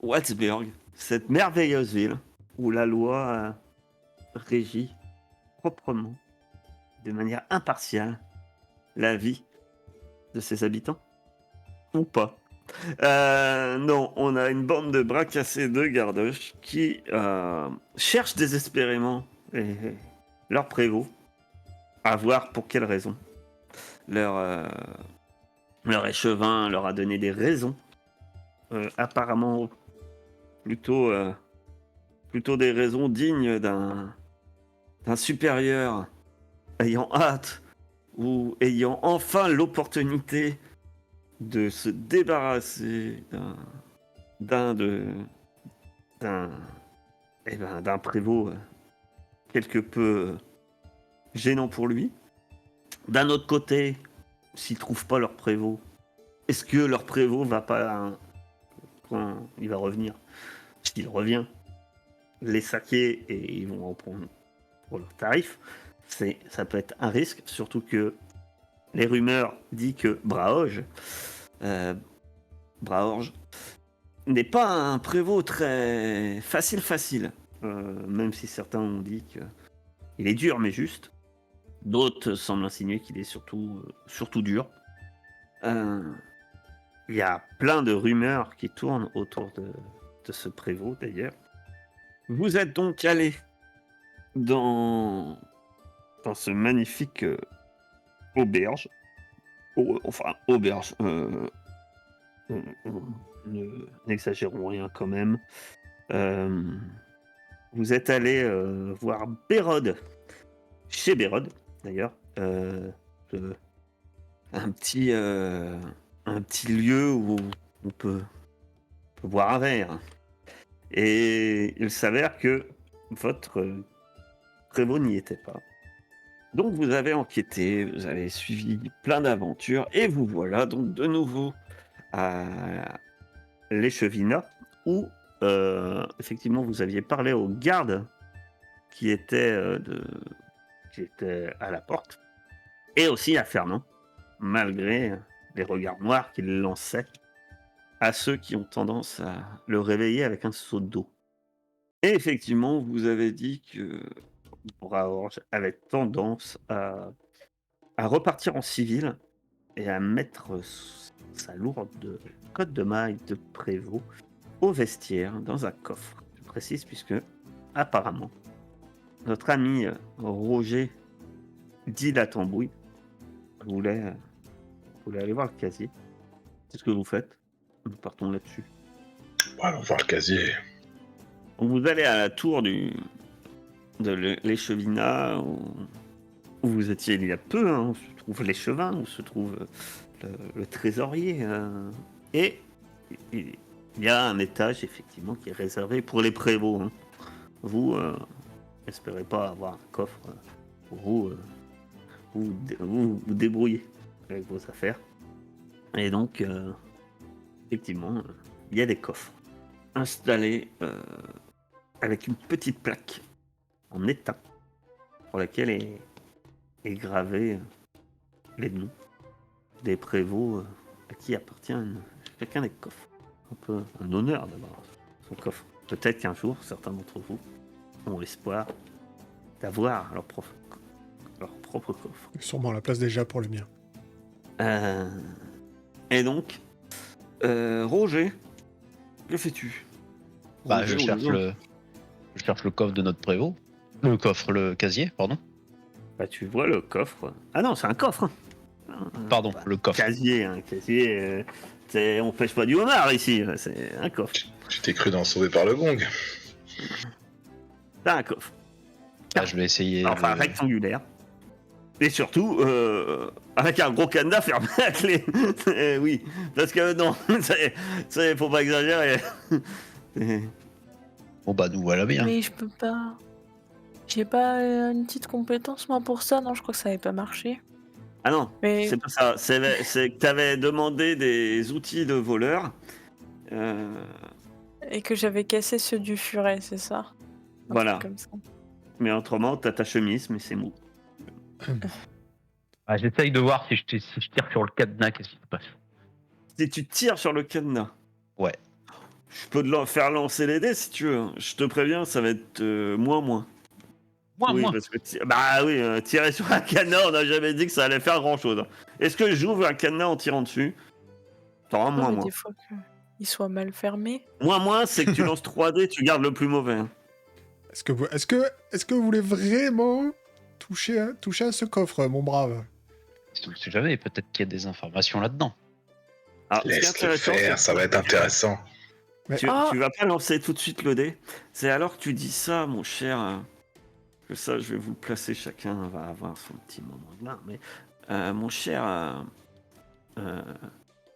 Wattsburg, cette merveilleuse ville où la loi régit proprement, de manière impartiale, la vie de ses habitants? Ou pas? Non, on a une bande de bras cassés de gardoches qui cherchent désespérément leur prévôt, à voir pour quelle raison. Leur, leur échevin leur a donné des raisons, apparemment plutôt, plutôt des raisons dignes d'un supérieur ayant hâte ou ayant enfin l'opportunité de se débarrasser d'un de d'un d'un prévôt, quelque peu gênant pour lui. D'un autre côté, s'ils trouvent pas leur prévôt, est-ce que leur prévôt va pas, quand il va revenir, s'il revient, les saquer et ils vont en prendre pour leur tarif? Ça peut être un risque, surtout que les rumeurs disent que euh, Braorge n'est pas un prévôt très facile. Même si certains ont dit qu'il est dur mais juste. D'autres semblent insinuer qu'il est surtout dur. Euh, Il y a plein de rumeurs qui tournent autour de ce prévôt d'ailleurs. Vous êtes donc allé dans, dans ce magnifique auberge. Enfin, auberge. On- on- N'exagérons rien quand même. Euh, Vous êtes allé voir Bérode, chez Bérode d'ailleurs. Euh, un petit, euh, un petit lieu où on peut boire un verre. Et il s'avère que votre prévôt n'y était pas. Donc vous avez enquêté, vous avez suivi plein d'aventures, et vous voilà donc de nouveau à l'Échevinat, où effectivement vous aviez parlé aux gardes qui étaient, qui étaient à la porte, et aussi à Fernand, malgré les regards noirs qu'il lançait à ceux qui ont tendance à le réveiller avec un seau d'eau. Et effectivement, vous avez dit que Braorge avait tendance à repartir en civil et à mettre sa lourde cotte de maille de prévôt au vestiaire dans un coffre. Je précise puisque, apparemment, notre ami Roger dit la tambouille voulait, voulait aller voir le casier. C'est ce que vous faites. Nous partons là-dessus. Bon, allons voir le casier. Donc vous allez à la tour de l'échevinat où vous étiez il y a peu, hein, où se trouve l'échevin, où se trouve le trésorier. Et il y a un étage, effectivement, qui est réservé pour les prévôts. Hein. Vous n'espérez pas avoir un coffre pour vous, vous débrouillez avec vos affaires. Et donc, effectivement, il y a des coffres installés avec une petite plaque en étain pour laquelle est gravé les noms des prévôts à qui appartient chacun des coffres. Un peu un honneur d'avoir son coffre. Peut-être qu'un jour, certains d'entre vous ont l'espoir d'avoir leur propre coffre. Sûrement la place déjà pour le mien. Et donc, Roger, que fais-tu? Bah, Roger, je cherche le coffre de notre prévôt. Le casier, pardon. Bah, tu vois le coffre. Ah non, c'est un coffre. Hein. Pardon, le coffre. Casier, un casier. On pêche pas du homard ici, c'est un coffre. Tu t'es cru dans Sauvé par le Gong. C'est un coffre. Ah, je vais essayer. Enfin, rectangulaire. Et surtout, avec un gros cadenas fermé à clé. Oui, parce que non, faut pas exagérer. Bon bah nous voilà bien. Mais je peux pas. J'ai pas une petite compétence moi pour ça, non, je crois que ça avait pas marché. Ah non, Mais c'est pas ça. C'est que t'avais demandé des outils de voleur. et que j'avais cassé ceux du furet, c'est ça? Un Voilà. truc comme ça. Mais autrement, t'as ta chemise, mais c'est mou. Ah, j'essaye de voir si je tire sur le cadenas, qu'est-ce qui se passe. Si tu tires sur le cadenas. Ouais. Je peux faire lancer les dés si tu veux. Je te préviens, ça va être moins. Oui, Moi. parce que bah oui, tirer sur un cadenas, on n'a jamais dit que ça allait faire grand-chose. Est-ce que j'ouvre un cadenas en tirant dessus? T'auras Non, mais moins. des fois qu'il soit mal fermé. Moins, c'est que tu lances 3 dés, tu gardes le plus mauvais. hein. Est-ce que vous voulez vraiment toucher à ce coffre, mon brave? On sait jamais, peut-être qu'il y a des informations là-dedans. Alors, ce qui est Laisse-le intéressant, c'est faire, que ça va être intéressant. Tu vas pas lancer tout de suite le dé. C'est alors que tu dis ça, mon cher. Que ça, je vais vous le placer, chacun va avoir son petit moment de là. Mais mon cher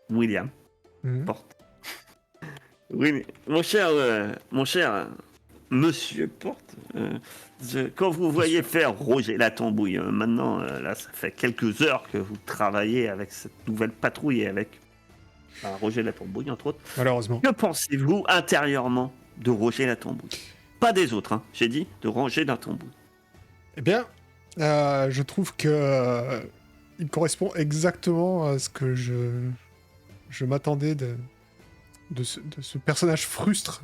William, Mhm. Porte. Oui, mais mon cher Monsieur Porte, quand vous voyez faire Roger la Tambouille, maintenant, là, ça fait quelques heures que vous travaillez avec cette nouvelle patrouille et avec Roger la Tambouille, entre autres. Malheureusement. Que pensez-vous intérieurement de Roger la Tambouille? Pas des autres, hein. J'ai dit de Roger la Tambouille. Eh bien, je trouve que il correspond exactement à ce que je m'attendais de ce personnage frustre.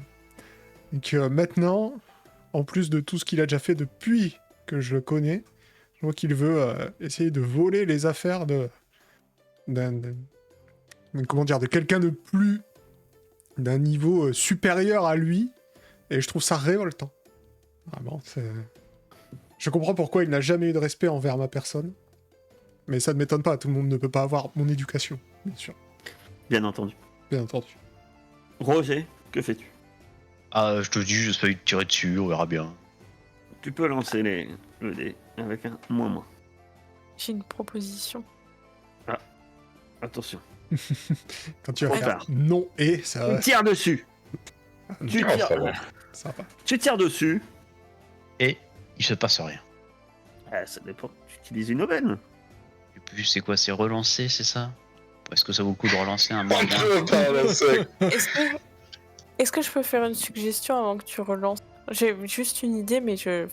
Et que maintenant, en plus de tout ce qu'il a déjà fait depuis que je le connais, je vois qu'il veut essayer de voler les affaires de quelqu'un de plus d'un niveau supérieur à lui. Et je trouve ça révoltant. Vraiment, je comprends pourquoi il n'a jamais eu de respect envers ma personne. Mais ça ne m'étonne pas, tout le monde ne peut pas avoir mon éducation, bien sûr. Bien entendu. Bien entendu. Roger, que fais-tu? Ah, je te dis, j'essaie de tirer dessus, on verra bien. Tu peux lancer le dé avec un moins. J'ai une proposition. Attention. Quand tu vas Trop faire tard. non et, ça va. Tu tires dessus. Tu Ah, tires, ça va. Ça va. tu tires dessus. Et il se passe rien. Ça dépend. Tu utilises une aubaine. Et puis, c'est quoi? C'est relancer, c'est ça? Est-ce que ça vaut le coup de relancer un moins Entre par la sec. Est-ce que je peux faire une suggestion avant que tu relances? J'ai juste une idée, mais je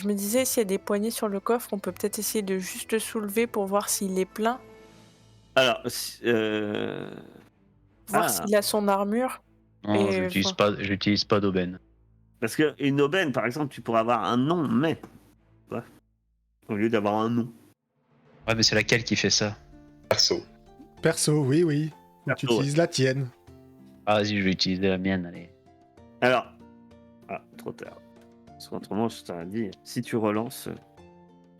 me disais, s'il y a des poignées sur le coffre, on peut peut-être essayer de juste le soulever pour voir s'il est plein, Alors, voir s'il a son armure. Non, Et, j'utilise pas d'aubaine. parce qu'une aubaine, par exemple, tu pourrais avoir un nom, mais. Ouais. Au lieu d'avoir un nom. Ouais, mais c'est laquelle qui fait ça? Perso. Perso, oui. Perso, Tu utilises la tienne. Ah, vas-y, je vais utiliser la mienne, allez. Alors. Trop tard. Parce qu'autrement, je t'aurais dit, si tu relances,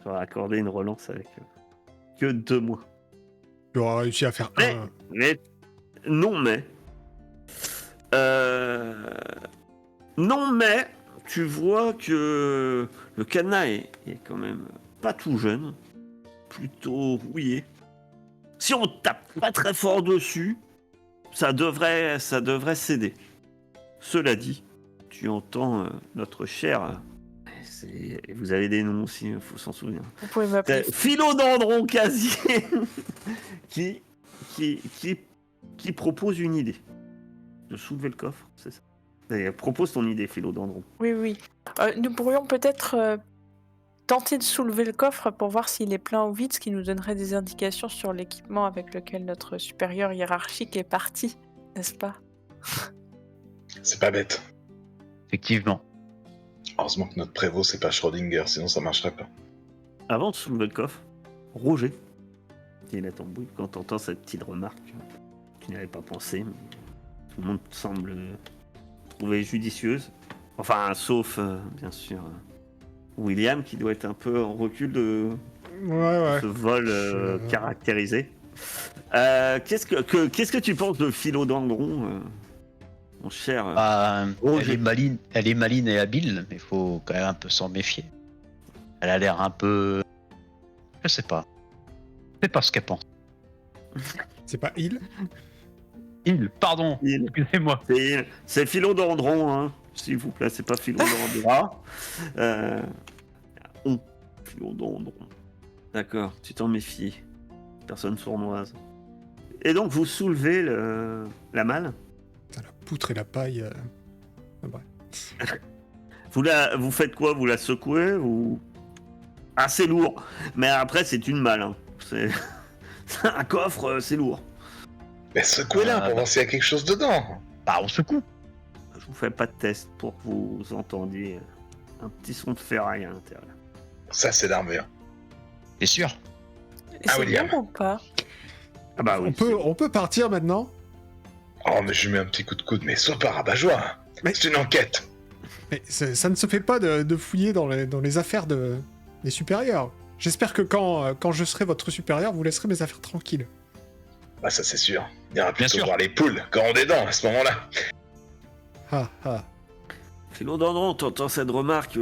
tu aurais accordé une relance avec que 2 mois. Tu auras réussi à faire Mais- un. Mais. Non, mais. Non, mais. Tu vois que le cadenas est quand même pas tout jeune. Plutôt rouillé. Si on tape pas très fort dessus, ça devrait céder. Cela dit, tu entends notre cher. Vous avez des noms aussi, il faut s'en souvenir. Vous pouvez m'appeler. Philodendron Casier qui propose une idée. De soulever le coffre, c'est ça. Et propose ton idée, Philodendron. Oui. Nous pourrions peut-être tenter de soulever le coffre pour voir s'il est plein ou vide, ce qui nous donnerait des indications sur l'équipement avec lequel notre supérieur hiérarchique est parti, n'est-ce pas? C'est pas bête. Effectivement. Heureusement que notre prévôt, c'est pas Schrödinger, sinon ça marcherait pas. Avant de soulever le coffre, Roger, qui est la tambouille, quand t'entends cette petite remarque, tu n'y avais pas pensé, mais tout le monde semble trouver judicieuse. Enfin, sauf, bien sûr, William, qui doit être un peu en recul de Ouais. ce vol caractérisé. Qu'est-ce que tu penses de Philodendron, mon cher Elle est maline et habile, mais faut quand même un peu s'en méfier. Elle a l'air un peu... Je sais pas. Je sais pas ce qu'elle pense. C'est pas il. Pardon, Il. excusez-moi. C'est Philodendron, hein, s'il vous plaît, c'est pas Philodendron. Philodendron. D'accord, tu t'en méfies. Personne sournoise. Et donc vous soulevez la malle. Putain, la poutre et la paille. Vous faites quoi? Vous la secouez? Ah, c'est lourd. Mais après, c'est une malle. Hein. C'est un coffre, c'est lourd. Mais secouez-la Ah, pour voir s'il y a quelque chose dedans. Bah, on secoue. Je vous fais pas de test pour que vous entendiez un petit son de ferraille à l'intérieur. Ça, c'est l'armure. T'es sûr? Et Ah, c'est William. bon ou pas? Ah bah oui. On peut partir maintenant. Oh, mais je lui mets un petit coup de coude, mais sois pas rabat-joie. Mais- C'est une enquête. Mais ça ne se fait pas de fouiller dans les affaires des supérieurs. J'espère que quand je serai votre supérieur, vous laisserez mes affaires tranquilles. Bah, ça, c'est sûr. Il ira Bien plutôt sûr. voir les poules quand on est dedans à ce moment-là. Ah, ah. Philodendron, t'entends cette remarque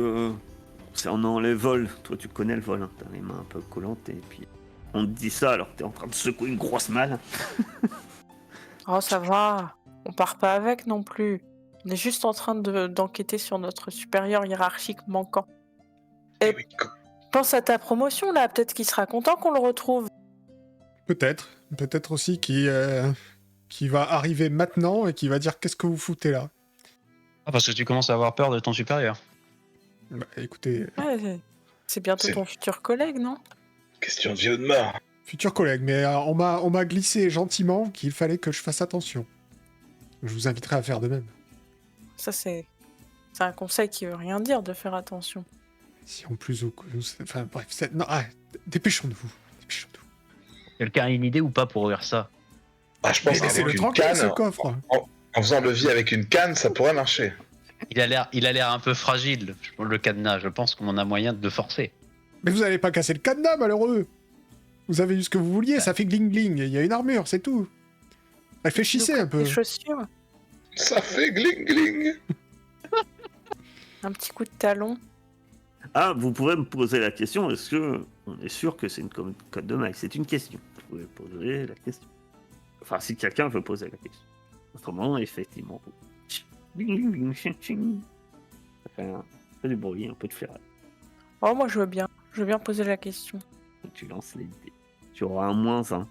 concernant les vols. Toi, tu connais le vol, hein. T'as les mains un peu collantes et puis on te dit ça alors que t'es en train de secouer une grosse malle. Oh, ça va. On part pas avec non plus. On est juste en train d'enquêter sur notre supérieur hiérarchique manquant. Et- Eh oui, Pense à ta promotion là, peut-être qu'il sera content qu'on le retrouve. Peut-être aussi qui va arriver maintenant et qui va dire qu'est-ce que vous foutez là. Ah, parce que tu commences à avoir peur de ton supérieur. Bah, écoutez, Ouais, c'est bientôt C'est- ton futur collègue, non? question de vie ou de mort. futur collègue, mais on m'a glissé gentiment qu'il fallait que je fasse attention. Je vous inviterai à faire de même. Ça, c'est un conseil qui veut rien dire de faire attention. Si en plus enfin bref, non, dépêchons-nous. Quelqu'un a une idée ou pas pour ouvrir ça? Ah, je Mais pense laissez-le qu'avec une tranquille, ce canne, coffre. en faisant levier avec une canne, ça pourrait marcher. Il a l'air un peu fragile, le cadenas. Je pense qu'on a moyen de le forcer. Mais vous allez pas casser le cadenas, malheureux. Vous avez eu ce que vous vouliez, ça fait gling-gling. Il y a une armure, c'est tout. Réfléchissez un peu. Des chaussures, Ça fait gling-gling. un petit coup de talon. Ah, vous pouvez me poser la question, est-ce que on est sûr que c'est une code de maille? C'est une question. Vous pouvez poser la question. Enfin, si quelqu'un veut poser la question. Autrement, effectivement. Ça fait un peu de bruit, un peu de ferraille. Oh, moi, je veux bien. Je veux bien poser la question. Tu lances les dés. Tu auras un -1,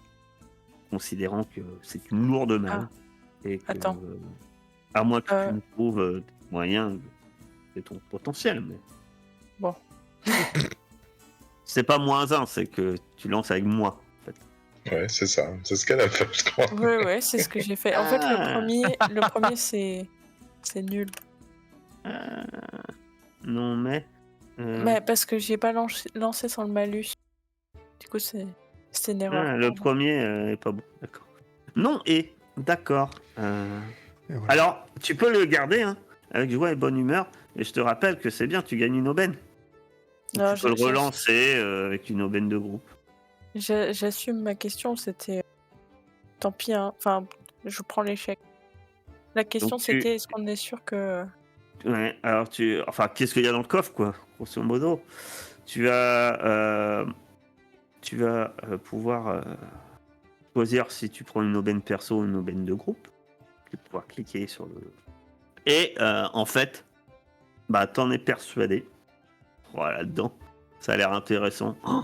considérant que c'est une lourde malle. Et que, Attends. à moins que Euh. tu ne trouves moyen de ton potentiel, mais. Bon. C'est pas -1, c'est que tu lances avec moi. En fait. Ouais, c'est ça. C'est ce qu'elle a fait, je crois. Ouais, c'est ce que j'ai fait. En fait, le premier c'est nul. Non, mais. Mais parce que j'ai pas lancé sans le malus. Du coup, c'était une erreur. Le pardon. premier est pas bon, d'accord. Non, et d'accord. Et voilà. Alors, tu peux le garder, hein, avec joie et bonne humeur, mais je te rappelle que c'est bien, tu gagnes une aubaine. Donc, Non, tu peux le relancer avec une aubaine de groupe. J'assume ma question, c'était. Tant pis, hein. Enfin, je prends l'échec. La question, Donc, c'était est-ce qu'on est sûr que. Ouais, alors enfin, qu'est-ce qu'il y a dans le coffre, quoi, grosso modo. Tu vas pouvoir choisir si tu prends une aubaine perso ou une aubaine de groupe. Tu vas pouvoir cliquer sur le. Et en fait, bah, t'en es persuadé. Voilà, là-dedans. Ça a l'air intéressant. Oh,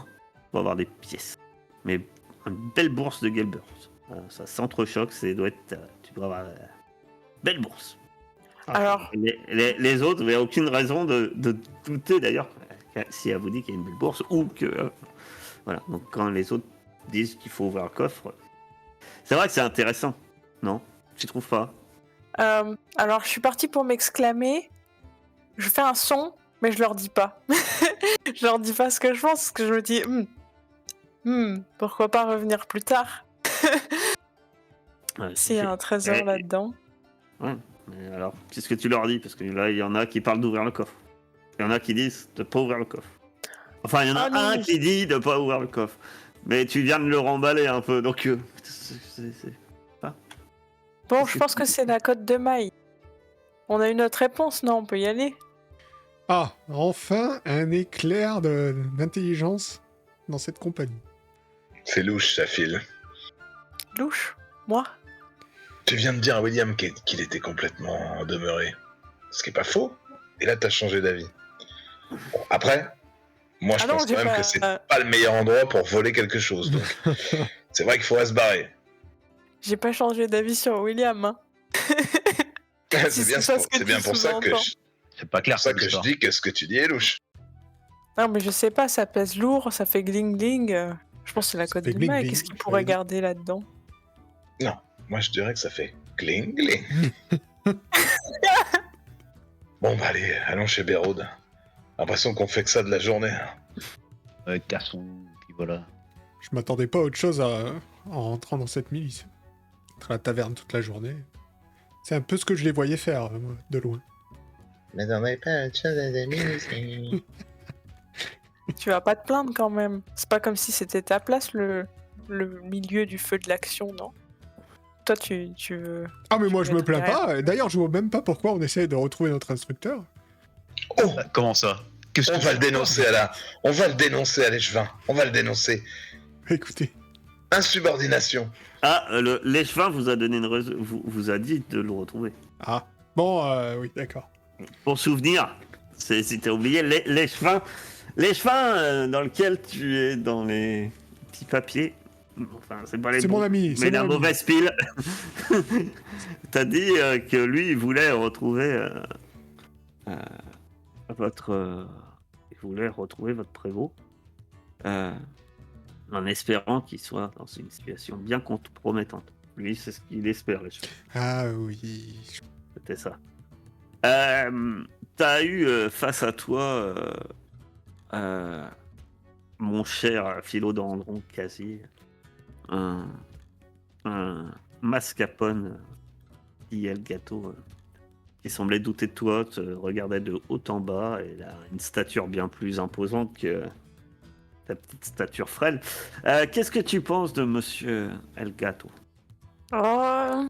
on va avoir des pièces. Mais une belle bourse de Gelbert. Ça s'entrechoque, tu dois avoir belle bourse. Alors, Les autres, il n'y a aucune raison de douter d'ailleurs si elle vous dit qu'il y a une belle bourse ou que. Voilà, donc quand les autres disent qu'il faut ouvrir le coffre, c'est vrai que c'est intéressant, non? Tu trouves pas? alors, je suis partie pour m'exclamer. Je fais un son, mais je leur dis pas. Je leur dis pas ce que je pense, parce que je me dis, pourquoi pas revenir plus tard Ouais, s'il y a un trésor Ouais. là-dedans. Ouais, mais alors, qu'est-ce que tu leur dis? Parce que là, il y en a qui parlent d'ouvrir le coffre. Il y en a qui disent de pas ouvrir le coffre. Enfin, il y en a Ah, non, un mais- qui dit de pas ouvrir le coffre. Mais tu viens de le remballer un peu, donc. Bon, je pense que c'est la cote de maille. On a une autre réponse, non? On peut y aller. Ah, enfin un éclair d'intelligence dans cette compagnie. C'est louche, ça file. Louche? Moi? Tu viens de dire à William qu'il était complètement demeuré. Ce qui est pas faux. Et là, t'as changé d'avis. Bon, après, moi, je Ah non, pense j'ai quand même pas- que c'est pas le meilleur endroit pour voler quelque chose. Donc, c'est vrai qu'il faudrait se barrer. J'ai pas changé d'avis sur William, hein. C'est bien, ça ce que c'est bien tu pour ça que sous-entends. C'est pas clair, pour ça cette que je histoire. dis que ce que tu dis est louche. Non, mais je sais pas, ça pèse lourd, ça fait gling-gling. Je pense que c'est la Ça cote fait de maille. gling-gling, Qu'est-ce qu'il je pourrait savais. garder là-dedans? Moi, je dirais que ça fait Gling, gling. Bon, bah allez, allons chez Bérode. L'impression qu'on fait que ça de la journée. Avec garçon, puis voilà. Je m'attendais pas à autre chose en rentrant dans cette milice. Être à la taverne toute la journée. C'est un peu ce que je les voyais faire, moi, de loin. Mais t'en avais pas autre chose à Tu vas pas te plaindre quand même. C'est pas comme si c'était ta place, le milieu du feu de l'action, non? Toi, tu veux... Ah, mais moi, je me mettre plains derrière. pas. D'ailleurs, je vois même pas pourquoi on essaie de retrouver notre instructeur. Oh, Comment ça? Qu'est-ce on que va le dénoncer on va le dénoncer à l'échevin. On va le dénoncer. Écoutez, Insubordination. Ah, l'échevin vous a donné vous a dit de le retrouver. ah, bon, oui, d'accord. Pour souvenir, si t'as oublié, l'échevin dans lequel tu es dans les petits papiers. Enfin, c'est pas les C'est bons, mon ami, c'est mais mon la ami. mauvaise pile. T'as dit que lui, il voulait retrouver il voulait retrouver votre prévôt, en espérant qu'il soit dans une situation bien compromettante. Lui, c'est ce qu'il espère, l'échevin. Ah oui. C'était ça. T'as eu face à toi, mon cher philodendron casier, un mascarpone qui est le gâteau, qui semblait douter de toi, te regardait de haut en bas, et il a une stature bien plus imposante que ta petite stature frêle. Qu'est-ce que tu penses de Monsieur Elgato? Oh,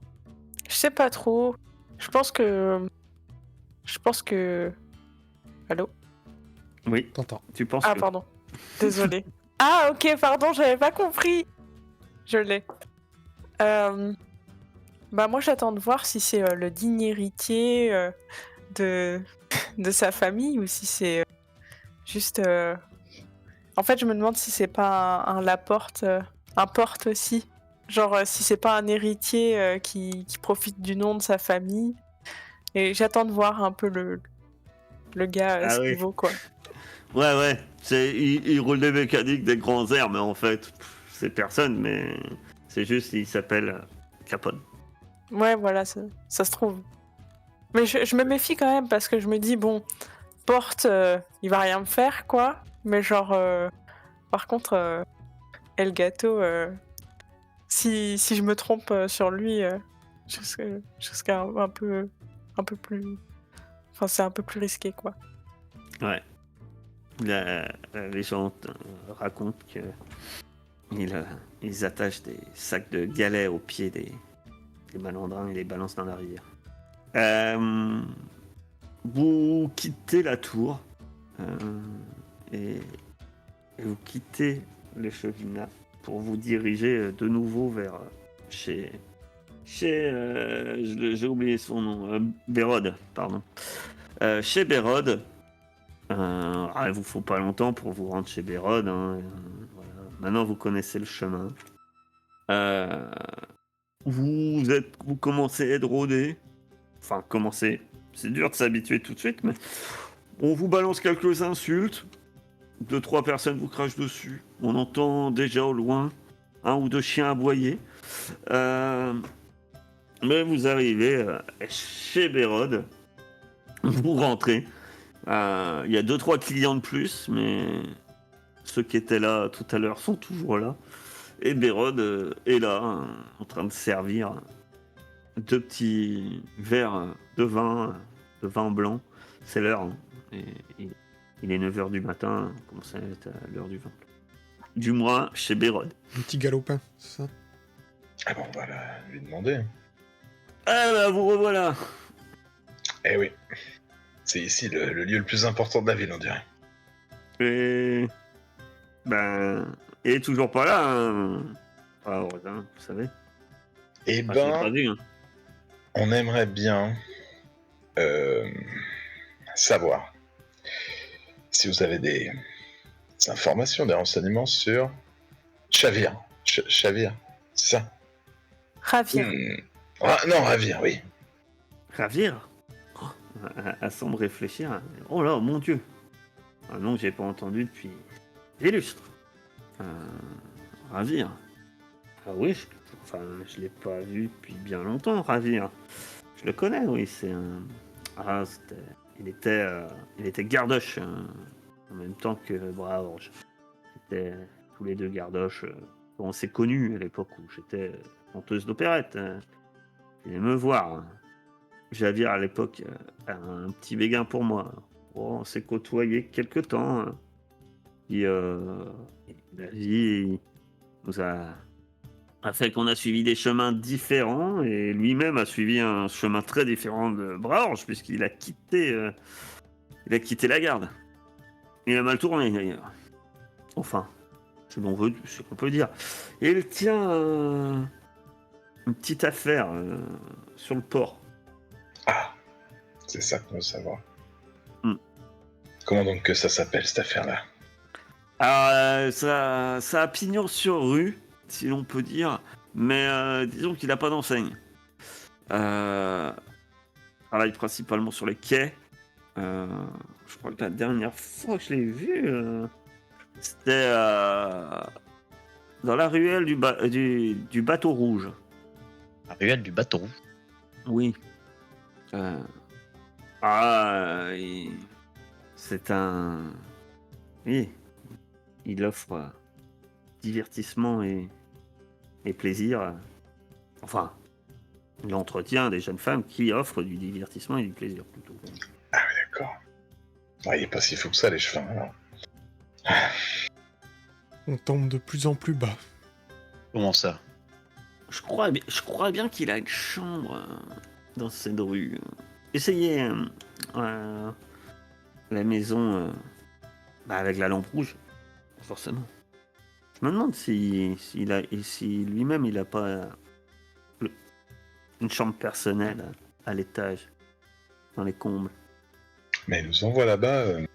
je sais pas trop. Je pense que... Allô? Oui, T'entends. tu penses Ah, que... pardon. Désolée. Ah, ok, pardon, j'avais pas compris. Je l'ai. Bah, moi, j'attends de voir si c'est le digne héritier de sa famille ou si c'est juste... En fait, je me demande si c'est pas un Laporte, un Porte aussi. Genre, si c'est pas un héritier qui profite du nom de sa famille. Et j'attends de voir un peu le gars à Ah ce oui. niveau, quoi. Ouais, il roule des mécaniques, des grands airs, mais en fait, c'est personne, mais c'est juste, il s'appelle Capone. Ouais, voilà, ça se trouve. Mais je me méfie quand même parce que je me dis, bon, Porte, il va rien me faire, quoi. Mais genre, par contre, Elgato, si je me trompe sur lui, je serais un peu plus... Enfin, c'est un peu plus risqué, quoi. Ouais. La légende raconte que ils attachent des sacs de galets aux pieds des malandrins et les balancent dans la rivière. Vous quittez la tour et vous quittez les chevillas pour vous diriger de nouveau vers chez j'ai oublié son nom, Bérode, pardon. Chez Bérode, il vous faut pas longtemps pour vous rendre chez Bérode. Voilà. Maintenant, vous connaissez le chemin. Vous commencez à être rodé. Enfin, commencez. C'est dur de s'habituer tout de suite, mais on vous balance quelques insultes. 2-3 personnes vous crachent dessus. On entend déjà au loin 1 ou 2 chiens aboyer. Mais vous arrivez chez Bérode. Vous rentrez. Il y a 2-3 clients de plus, mais ceux qui étaient là tout à l'heure sont toujours là. Et Bérode est là, en train de servir 2 petits verres de vin blanc. C'est l'heure. Hein. Et il est 9h du matin, on commence à être à l'heure du vin. Du moins, chez Bérode. Un petit galopin, c'est ça? Ah bon, on va lui demander. Ah bah, vous revoilà. Eh oui. C'est ici le lieu le plus important de la ville, on dirait. Et... Ben... Il est toujours pas là, hein. Ah, Rosin, vous savez. Eh Ah, je l'ai pas ben, vu, hein. on aimerait bien savoir si vous avez des informations, des renseignements sur Chavir. Chavir, c'est ça? Ravir. Non, Ravir, oui. Ravir. Oh, elle semble réfléchir. Oh là, mon Dieu. Un nom que j'ai pas entendu depuis des lustres. Ravir. Ah oui, Enfin, je l'ai pas vu depuis bien longtemps, Ravir. Je le connais, oui, c'est un... Ah, il était gardoche en même temps que Braorge. C'était tous les deux gardoches. On s'est connus à l'époque où j'étais chanteuse d'opérette. Il venait me voir. Javir, à l'époque, un petit béguin pour moi. Oh, on s'est côtoyés quelque temps. Puis la vie nous a fait qu'on a suivi des chemins différents et lui-même a suivi un chemin très différent de Braorge puisqu'il a quitté la garde. Il a mal tourné d'ailleurs. Enfin, c'est ce qu'on peut dire. Et il tient une petite affaire sur le port. Ah, c'est ça qu'on veut savoir. Hmm. Comment donc que ça s'appelle cette affaire-là? Alors, ça a pignon sur rue, si l'on peut dire, mais disons qu'il n'a pas d'enseigne. Travaille principalement sur les quais. Je crois que la dernière fois que je l'ai vu, c'était dans la ruelle du bateau rouge. La ruelle du bateau rouge. Oui. C'est un... Oui. Il offre divertissement et plaisir. Enfin, il entretient des jeunes femmes qui offrent du divertissement et du plaisir, plutôt. Ah oui, d'accord. Ah, il est pas si fou que ça, les chevins, alors. On tombe de plus en plus bas. Comment ça? Je crois bien qu'il a une chambre dans cette rue. Essayez la maison avec la lampe rouge, forcément. Je me demande si lui-même il a pas une chambre personnelle à l'étage, dans les combles. Mais il nous envoie là-bas. Elle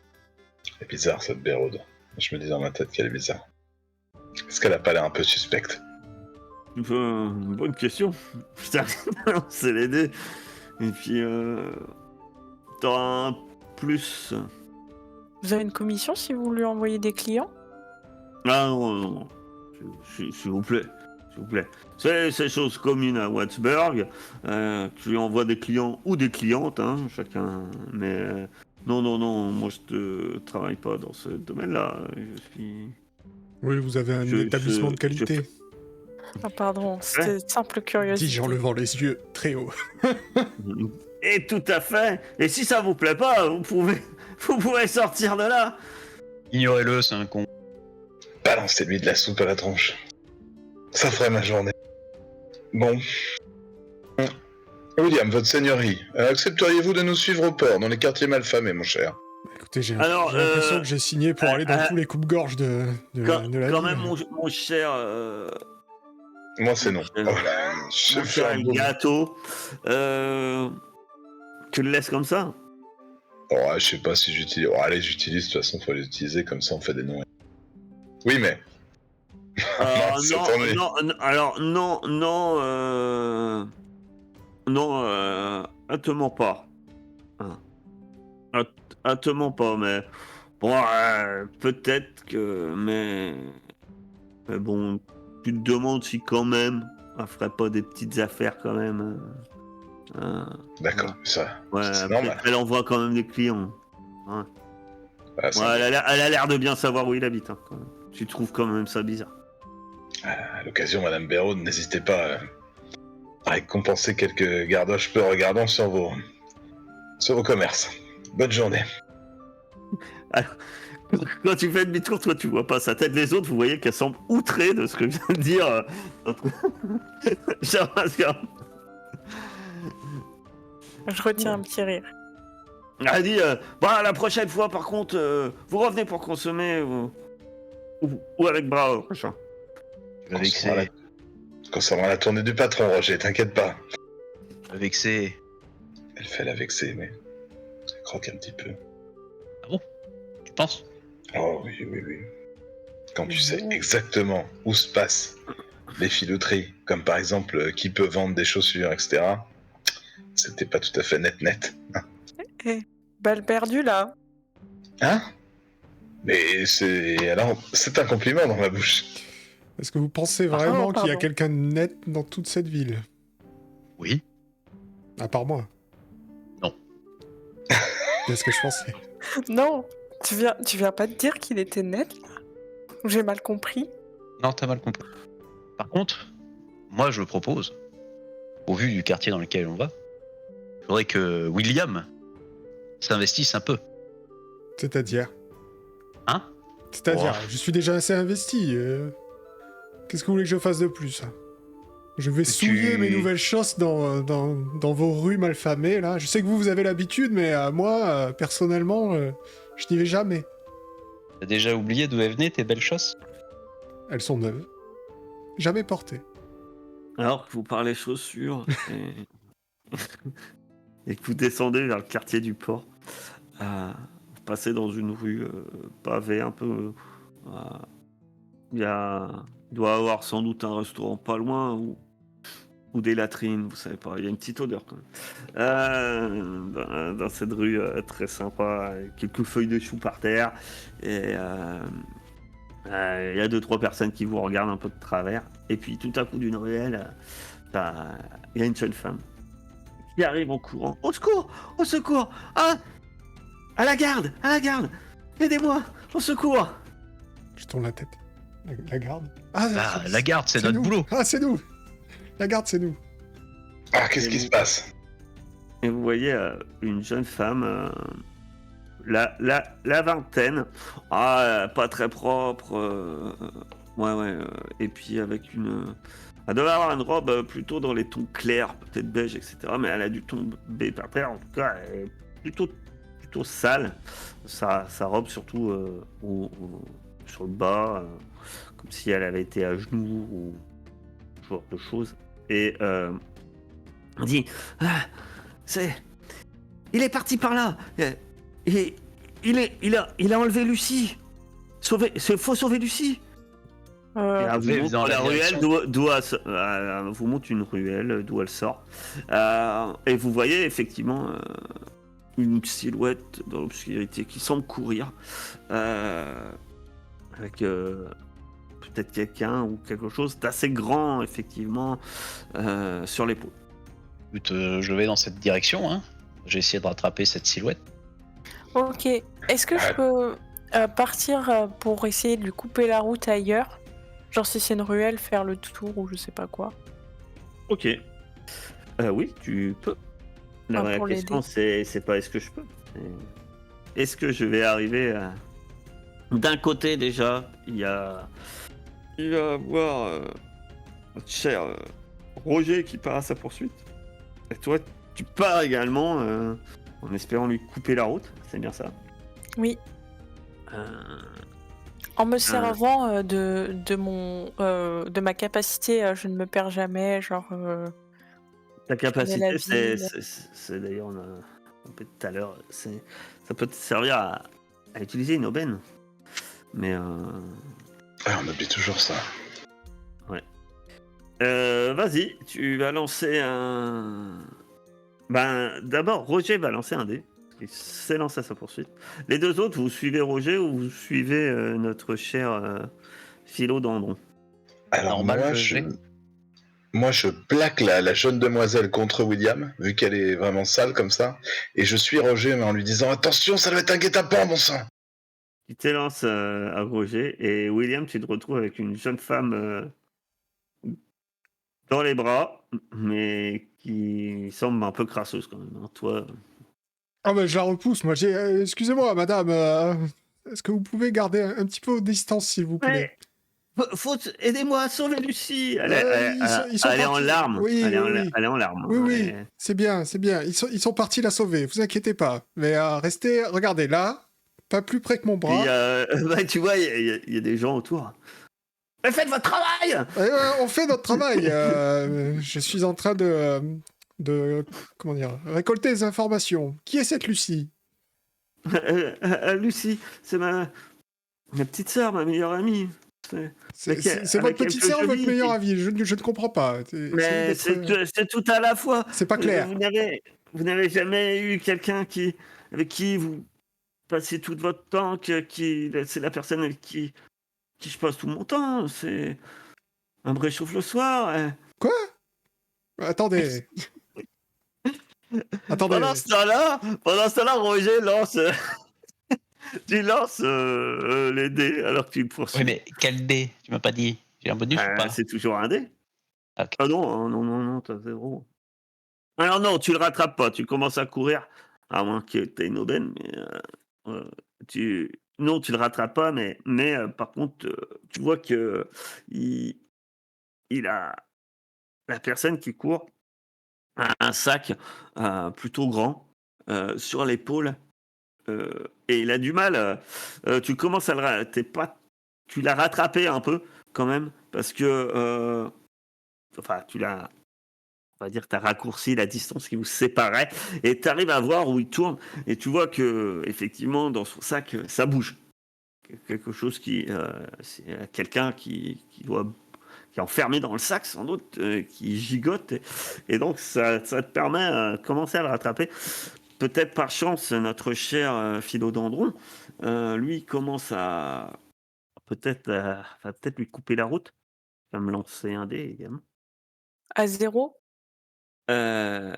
est bizarre, cette Béraude. Je me dis dans ma tête qu'elle est bizarre. Est-ce qu'elle a pas l'air un peu suspecte? Une bonne question. Putain, c'est les dés. Et puis, t'auras un plus. Vous avez une commission si vous lui envoyez des clients? Ah non. S'il vous plaît. S'il vous plaît. C'est chose commune à Wattsburg. Tu lui envoies des clients ou des clientes, hein, chacun. Mais non, moi je ne travaille pas dans ce domaine-là. Je suis... Oui, vous avez un établissement de qualité. Ah pardon, c'était simple curiosité. Dis-je en levant les yeux très haut. Et tout à fait. Et si ça vous plaît pas, vous pouvez sortir de là. Ignorez-le, c'est un con. Balancez-lui de la soupe à la tronche. Ça ferait ma journée. Bon. William, votre seigneurie, accepteriez-vous de nous suivre au port, dans les quartiers malfamés, mon cher? Écoutez, j'ai l'impression que j'ai signé pour aller dans tous les coupes-gorges de la Quand ville. même, mon cher... Moi, c'est non. Mon cher gâteau, tu le laisses comme ça? Oh, je sais pas si j'utilise... Oh, allez, j'utilise, de toute façon, faut l'utiliser, comme ça on fait des noms. Oui, mais... te mens pas. Te mens pas, mais... Bon, peut-être que... Mais bon, tu te demandes si quand même, elle ferait pas des petites affaires quand même. D'accord, ça, Ouais, c'est normal. elle envoie quand même des clients. Ouais. Ah, ça Ouais, elle a l'air de bien savoir où il habite. Hein, quand même. Tu trouves quand même ça bizarre. À l'occasion, Madame Béraude, n'hésitez pas à récompenser quelques gardoches peu regardants sur vos commerces. Bonne journée. Alors, quand tu fais demi-tour, toi tu vois pas sa tête. Les autres, vous voyez qu'elle semble outrée de ce que vient de dire. Je retiens un petit rire. Elle a dit, la prochaine fois, par contre, vous revenez pour consommer ou avec Bravo. Vexé. Concernant la tournée du patron, Roger, t'inquiète pas. Vexé. Elle fait la vexer, mais elle croque un petit peu. Ah bon? Tu penses? Oh oui. Quand tu sais exactement où se passent les filouteries, comme par exemple qui peut vendre des chaussures, etc., c'était pas tout à fait net. Balle perdue là. Hein? Mais c'est un compliment dans ma bouche. Est-ce que vous pensez vraiment qu'il y a pardon. quelqu'un de net dans toute cette ville? Oui. À part moi. Non. Qu'est-ce que je pensais? Non, tu viens pas de dire qu'il était net là? Ou j'ai mal compris? Non, t'as mal compris. Par contre, moi je propose, au vu du quartier dans lequel on va, il faudrait que William s'investisse un peu. C'est-à-dire? Hein? C'est-à-dire, Oh. je suis déjà assez investi. Qu'est-ce que vous voulez que je fasse de plus? Je vais souiller mes nouvelles choses dans vos rues malfamées, là. Je sais que vous avez l'habitude, mais moi, personnellement, je n'y vais jamais. T'as déjà oublié d'où elles venaient tes belles choses? Elles sont neuves. Jamais portées. Alors que vous parlez chaussures et que vous descendez vers le quartier du port, vous passez dans une rue pavée un peu. Il doit y avoir sans doute un restaurant pas loin ou des latrines, vous savez pas. Il y a une petite odeur quand même. Dans cette rue très sympa, avec quelques feuilles de chou par terre. Et il y a 2-3 personnes qui vous regardent un peu de travers. Et puis tout à coup d'une ruelle, il y a une jeune femme qui arrive en courant. Au secours! Au secours! Ah! À la garde! À la garde! Aidez-moi! Au secours! Je tourne la tête. La garde. Ah, Bah, la garde, c'est notre nous. boulot. Ah, c'est nous. La garde, c'est nous. Ah, qu'est-ce qui se passe? Et vous voyez une jeune femme, la vingtaine, pas très propre, et puis avec elle doit avoir une robe plutôt dans les tons clairs, peut-être beige, etc. Mais elle a du tombé par terre, en tout cas, elle est plutôt sale. Sa robe, surtout sur le bas, comme si elle avait été à genoux ou ce genre de choses. Et on dit il est parti par là. Il a enlevé Lucie. Faut sauver Lucie. Et elle vous Dans montre la la ruelle direction. elle vous montre une ruelle d'où elle sort. Et vous voyez effectivement une silhouette dans l'obscurité qui semble courir. Avec peut-être quelqu'un ou quelque chose d'assez grand effectivement sur l'épaule. Écoute, je vais dans cette direction, hein. J'ai essayé de rattraper cette silhouette. Ok. Est-ce que je peux partir pour essayer de lui couper la route ailleurs? Genre si c'est une ruelle, faire le tour ou je sais pas quoi. Ok. Oui, tu peux. La vraie Pour question, c'est pas est-ce que je peux. Est-ce que je vais arriver à... D'un côté, déjà, il va y avoir notre cher Roger qui part à sa poursuite. Et toi, tu pars également en espérant lui couper la route. C'est bien ça? Oui. En me servant de ma capacité, je ne me perds jamais, genre... Ta capacité, la ville. c'est d'ailleurs, on a compris tout à l'heure, ça peut te servir à utiliser une aubaine. Mais Ah, on oublie toujours ça. vas-y, tu vas lancer un... d'abord, Roger va lancer un dé. Il s'est lancé à sa poursuite. Les deux autres, vous suivez Roger ou vous suivez notre cher Philodendron? Alors Normal, je moi, je plaque la jeune demoiselle contre William, vu qu'elle est vraiment sale comme ça, et je suis Roger, mais en lui disant « Attention, ça doit être un guet-apens, bon sang !» Tu t'élances à Roger et William, tu te retrouves avec une jeune femme dans les bras, mais qui semble un peu crasseuse quand même. Hein. Toi, Ah, ben, je la repousse. Moi, excusez-moi, madame. Est-ce que vous pouvez garder un petit peu de distance, s'il vous plaît? aidez-moi à sauver Lucie. Elle Ils sont est en partis. larmes. Oui, Elle oui. est en larmes. Oui, hein. oui, c'est bien, c'est bien. Ils sont partis la sauver, vous inquiétez pas. Mais restez, regardez, là, pas plus près que mon bras. Puis, tu vois, il y a des gens autour. Mais faites votre travail. On fait notre travail. Je suis en train de comment dire, récolter des informations. Qui est cette Lucie? Lucie, c'est ma petite sœur, ma meilleure amie. C'est votre petite sœur ou votre meilleure amie? Je ne comprends pas. Mais c'est tout à la fois. C'est pas clair. Vous n'avez jamais eu quelqu'un avec qui vous passez tout votre temps, c'est la personne avec qui je passe tout mon temps. un me réchauffe le soir. Attendez. Attendez. Pendant ce temps-là, Roger lance, tu lances les dés alors que tu le Oui, poursuis. mais quel dé? Tu m'as pas dit. J'ai un bonus ou pas? C'est toujours un dé. Ok. Ah non, t'as 0. Alors non, tu le rattrapes pas. Tu commences à courir, à moins que tu aies une aubaine, mais non, tu le rattrapes pas, mais par contre, tu vois que il, il a la personne qui court a un sac plutôt grand sur l'épaule et il a du mal. Tu commences à tu l'as rattrapé un peu quand même parce que enfin, on va dire, tu as raccourci la distance qui vous séparait et tu arrives à voir où il tourne et tu vois que effectivement dans son sac ça bouge. Quelque chose c'est quelqu'un qui est enfermé dans le sac sans doute, qui gigote et donc ça te permet de commencer à le rattraper. Peut-être par chance notre cher Philodendron, lui commence à va peut-être lui couper la route. Il va me lancer un dé également. À 0? Euh,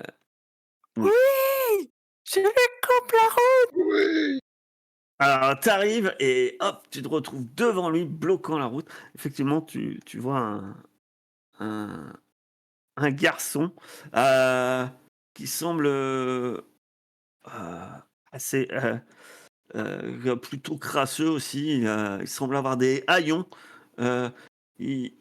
oui. Oui! Je lui coupe la route! Oui. Alors, t'arrives et hop, tu te retrouves devant lui, bloquant la route. Effectivement, tu vois un, un garçon qui semble assez plutôt crasseux aussi. Il semble avoir des haillons. Euh, il,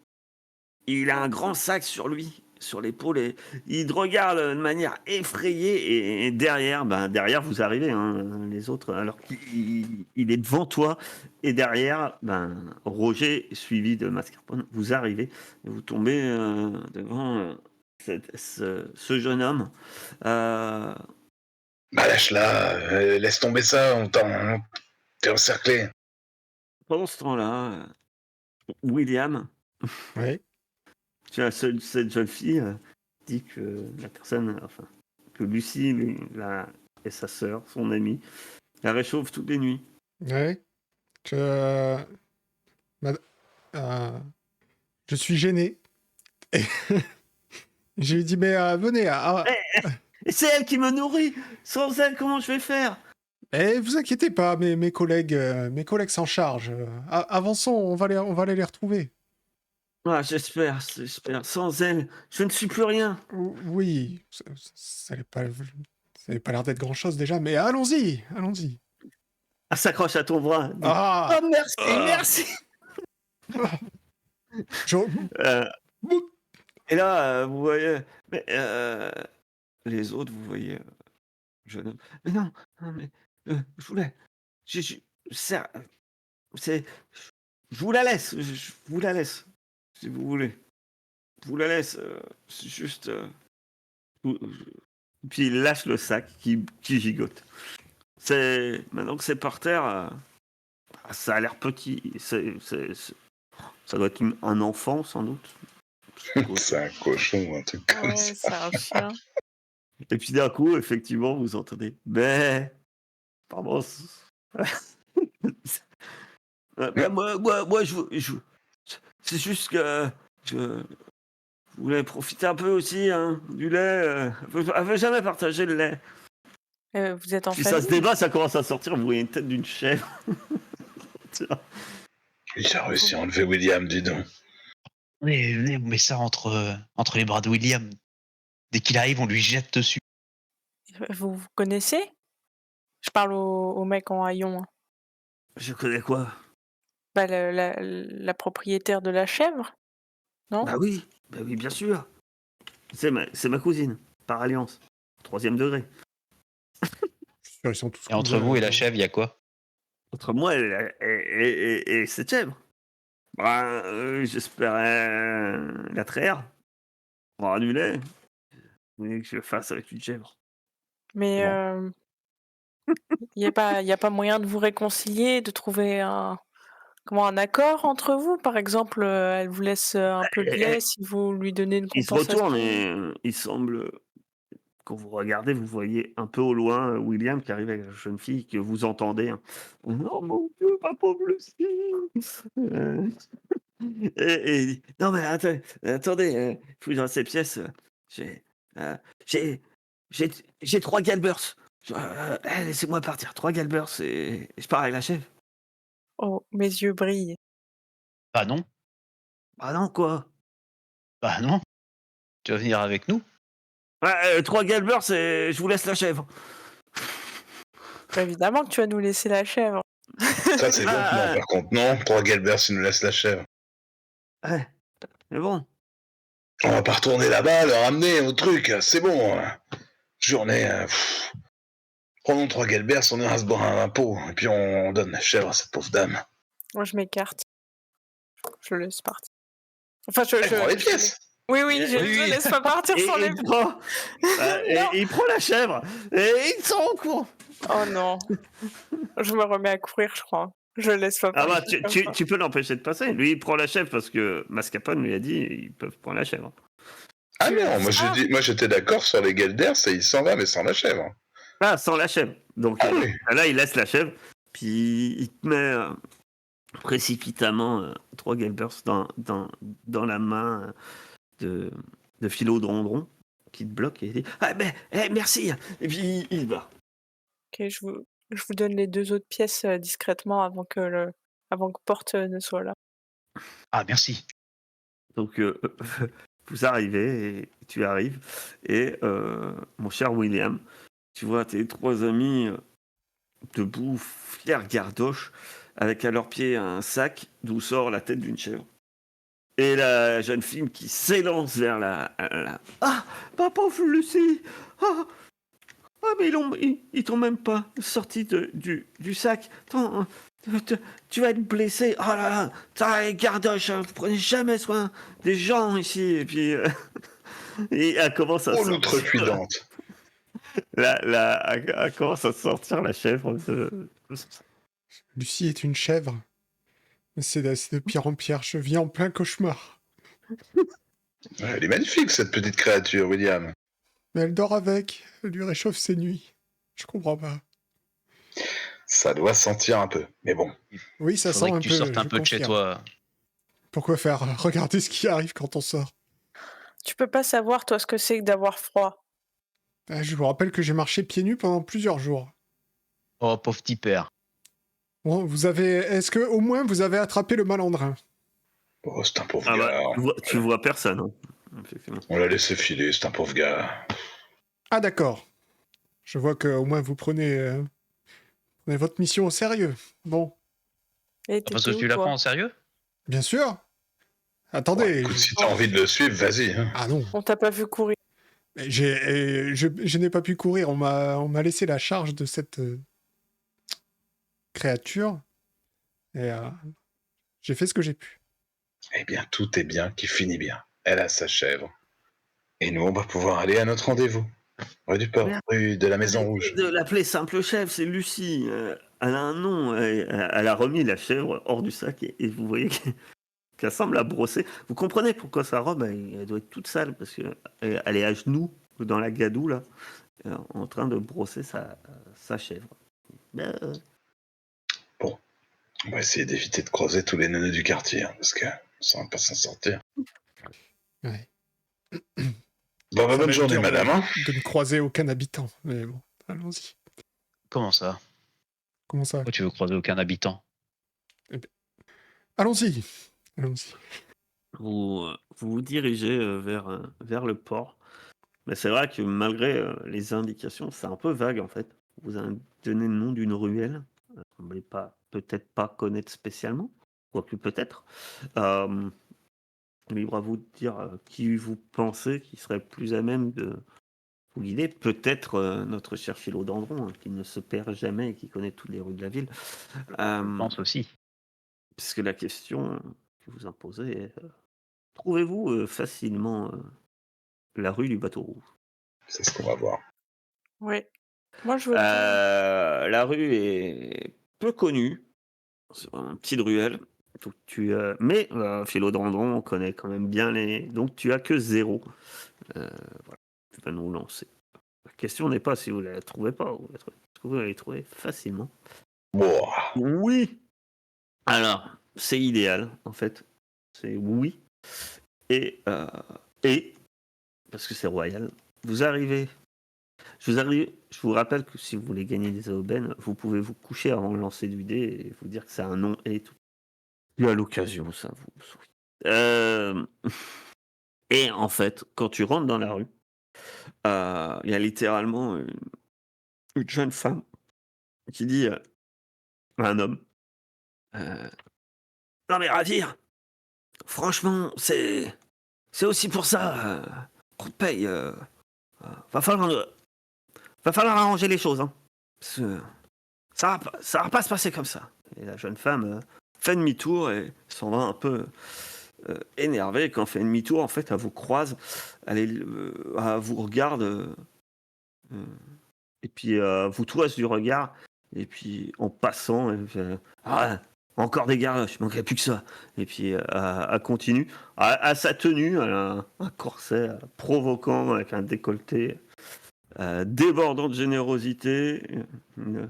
il a un grand sac sur lui, sur l'épaule, et il te regarde de manière effrayée. Et derrière, vous arrivez, hein, les autres, alors qu'il est devant toi. Et derrière, Roger, suivi de Mascarpone, vous arrivez et vous tombez devant ce jeune homme. Euh, Bah lâche-la, laisse tomber ça, t'es encerclé. Pendant ce temps-là, William, Oui. cette jeune fille dit que la personne, enfin, que Lucie et sa sœur, son amie, la réchauffe toutes les nuits. Oui. Je... mad- euh, je suis gêné. Et je lui dis, mais venez. Et c'est elle qui me nourrit. Sans elle, comment je vais faire? Vous inquiétez pas, mes collègues s'en chargent. Avançons, on va aller les retrouver. J'espère. Sans elle, je ne suis plus rien. Oui, ça n'avait pas l'air d'être grand-chose déjà, mais allons-y, allons-y. Elle s'accroche à ton bras. Dit, Ah, oh, merci, ah, merci. je- Euh, et là, vous voyez, mais les autres, vous voyez, jeune homme. Mais non, mais je voulais. Je- ça- c'est, je vous la laisse. Je vous la laisse, si vous voulez. Je vous la laisse. C'est juste. Puis il lâche le sac qui gigote. Maintenant que c'est par terre, ça a l'air petit. Ça doit être un enfant sans doute. C'est un cochon ou un truc comme Ouais, ça. c'est un chien. Et puis d'un coup, effectivement, vous entendez. Mais pardon. Moi, c'est juste que je voulais profiter un peu aussi du lait. Elle veut jamais partager le lait. Vous êtes en Puis ça se famille? débat, ça commence à sortir. Vous voyez une tête d'une chèvre. Il a réussi à enlever William, dis donc. Oui, venez, on met ça entre les bras de William. Dès qu'il arrive, on lui jette dessus. Vous connaissez? Je parle au mec en haillons, hein. Je connais quoi? La propriétaire de la chèvre, non? Bah oui, bien sûr. C'est ma cousine, par alliance. 3e degré. Ils sont tous Et entre cousins, vous et la attends. chèvre, il y a quoi? Entre moi et cette chèvre. J'espérais la traire. On aura du lait. Vous voulez que je fasse avec une chèvre? Mais Bon. y a pas moyen de vous réconcilier, de trouver un accord entre vous? Par exemple, elle vous laisse, un peu de lait si vous lui donnez une Il se retourne compensation? et il semble, quand vous regardez, vous voyez un peu au loin William qui arrive avec la jeune fille que vous entendez. Oh mon Dieu, ma pauvre Lucie. Non, mais attendez, fouille dans ces pièces. J'ai, euh, j'ai, j'ai 3 Galbers. Laissez-moi partir. 3 Galbers et je pars avec la chef. Oh, mes yeux brillent. Bah non, Ah non, quoi? bah non. Tu vas venir avec nous? 3 Galbers et je vous laisse la chèvre. Bah, évidemment que tu vas nous laisser la chèvre. Ça, c'est bon. Non, par contre, non. 3 Galbert, il nous laisse la chèvre. Ouais, mais bon. On va pas retourner là-bas, le ramener au truc. C'est bon. Journée. Prenons 3 Galbert, on ira se boire un pot. Et puis on donne la chèvre à cette pauvre dame. Moi, je m'écarte. Je le laisse partir. Enfin, Elle prend les pièces. Oui, je Oui. te laisse pas partir Et sans les... il prend, Non. il prend la chèvre et il sort en courant. Oh non. Je me remets à courir, je crois. Je le laisse pas Ah bah, partir comme ça. tu peux l'empêcher de passer. Lui, il prend la chèvre parce que Mascarpone lui a dit ils peuvent prendre la chèvre. Ah Tu non, as moi, ça moi j'étais d'accord sur les Galbert, c'est il s'en va, mais sans la chèvre. Ah, sans la chèvre. Donc Ah oui. là, il laisse la chèvre, puis il te met précipitamment 3 Galbers dans la main de Philodrondron qui te bloque et il dit ah ben merci. Et puis il va. Ok, je vous donne les 2 autres pièces discrètement avant que Porte ne soit là. Ah, merci. Donc vous arrivez et tu arrives et mon cher William, tu vois tes 3 amis debout, fiers gardoches, avec à leurs pieds un sac d'où sort la tête d'une chèvre. Et la jeune fille qui s'élance vers la... Ah, pauvre Lucie. Mais ils t'ont même pas sorti du sac. Attends, tu vas être blessé. Oh là là, t'as gardoche, vous prenez jamais soin des gens ici. Et puis, et elle commence à Oh, sortir. l'outrecuidante. Elle commence à sortir la chèvre de son sac. Lucie est une chèvre. Mais c'est de pire en pire. Je vis en plein cauchemar. Ouais, elle est magnifique, cette petite créature, William. Mais elle dort avec. Elle lui réchauffe ses nuits. Je comprends pas. Ça doit sentir un peu, mais bon. Oui, ça sent Faudrait un que tu peu. sortes un je peu de chez confirme. toi. Pourquoi faire Regardez ce qui arrive quand on sort. Tu peux pas savoir, toi, ce que c'est que d'avoir froid. Je vous rappelle que j'ai marché pieds nus pendant plusieurs jours. Oh, pauvre petit père. Bon, est-ce que au moins vous avez attrapé le malandrin? Oh, c'est un pauvre Ah bah, gars. tu vois personne. Hein. Effectivement. On l'a laissé filer, c'est un pauvre gars. Ah d'accord. Je vois que au moins vous prenez votre mission au sérieux. Bon, Et Parce t'étais que où, tu la toi prends en sérieux? bien sûr. Ouais, Attendez. écoute, si t'as envie de le suivre, vas-y. Hein. Ah non. On t'a pas vu courir. Mais je n'ai pas pu courir. On m'a laissé la charge de cette créature et j'ai fait ce que j'ai pu. Eh bien, tout est bien qui finit bien. Elle a sa chèvre. Et nous, on va pouvoir aller à notre rendez-vous. Rue du Port, Merde. rue de la Maison Rouge. De l'appeler simple chèvre, c'est Lucie. Elle a un nom. Elle a remis la chèvre hors du sac et vous voyez qu'elle semble la brosser. Vous comprenez pourquoi sa robe, elle doit être toute sale parce qu'elle est à genoux dans la gadoue là, en train de brosser sa chèvre. On va essayer d'éviter de croiser tous les neuneux du quartier, hein, parce que ça va pas s'en sortir. Ouais. Bon, bah, Ça bonne va être journée, dur madame. Hein. de ne croiser aucun habitant. Mais bon, allons-y. Comment ça? Comment ça? Pourquoi tu veux croiser aucun habitant? Allons-y. Allons-y. Vous dirigez vers le port. Mais c'est vrai que malgré les indications, c'est un peu vague en fait. Vous avez donné le nom d'une ruelle. Vous ne semblez peut-être pas connaître spécialement, quoique peut-être. Libre à vous de dire qui vous pensez qui serait plus à même de vous guider. Peut-être notre cher Philodendron, hein, qui ne se perd jamais et qui connaît toutes les rues de la ville. Je pense aussi. Puisque la question que vous imposez est trouvez-vous facilement la rue du Bateau Rouge? C'est ce qu'on va voir. Oui. Moi, je veux bien. La rue est peu connue, c'est une petite ruelle. Donc mais Philodendron, on connaît quand même bien les. Donc tu as que 0. Voilà, tu vas nous lancer. La question n'est pas si vous la trouvez pas, parce que vous allez trouver facilement. Bon, Oui. Alors, c'est idéal en fait. c'est oui. Et parce que c'est royal, je vous rappelle que si vous voulez gagner des aubaines, vous pouvez vous coucher avant de lancer du dé et vous dire que c'est un non et tout. Et à l'occasion, ça vous sourit. Et en fait, quand tu rentres dans la rue, il y a littéralement une jeune femme qui dit à un homme non mais Ravir, franchement, c'est aussi pour ça qu'on te paye. Va falloir arranger les choses. Hein. Parce que ça va pas se passer comme ça. Et la jeune femme fait demi-tour et s'en va un peu énervée. Quand elle fait demi-tour, en fait, elle vous croise, elle vous regarde, et puis vous toise du regard. Et puis en passant, elle fait encore des garloches, il manquerait plus que ça. Et puis elle continue. À sa tenue, elle a un corset provoquant avec un décolleté débordant de générosité, une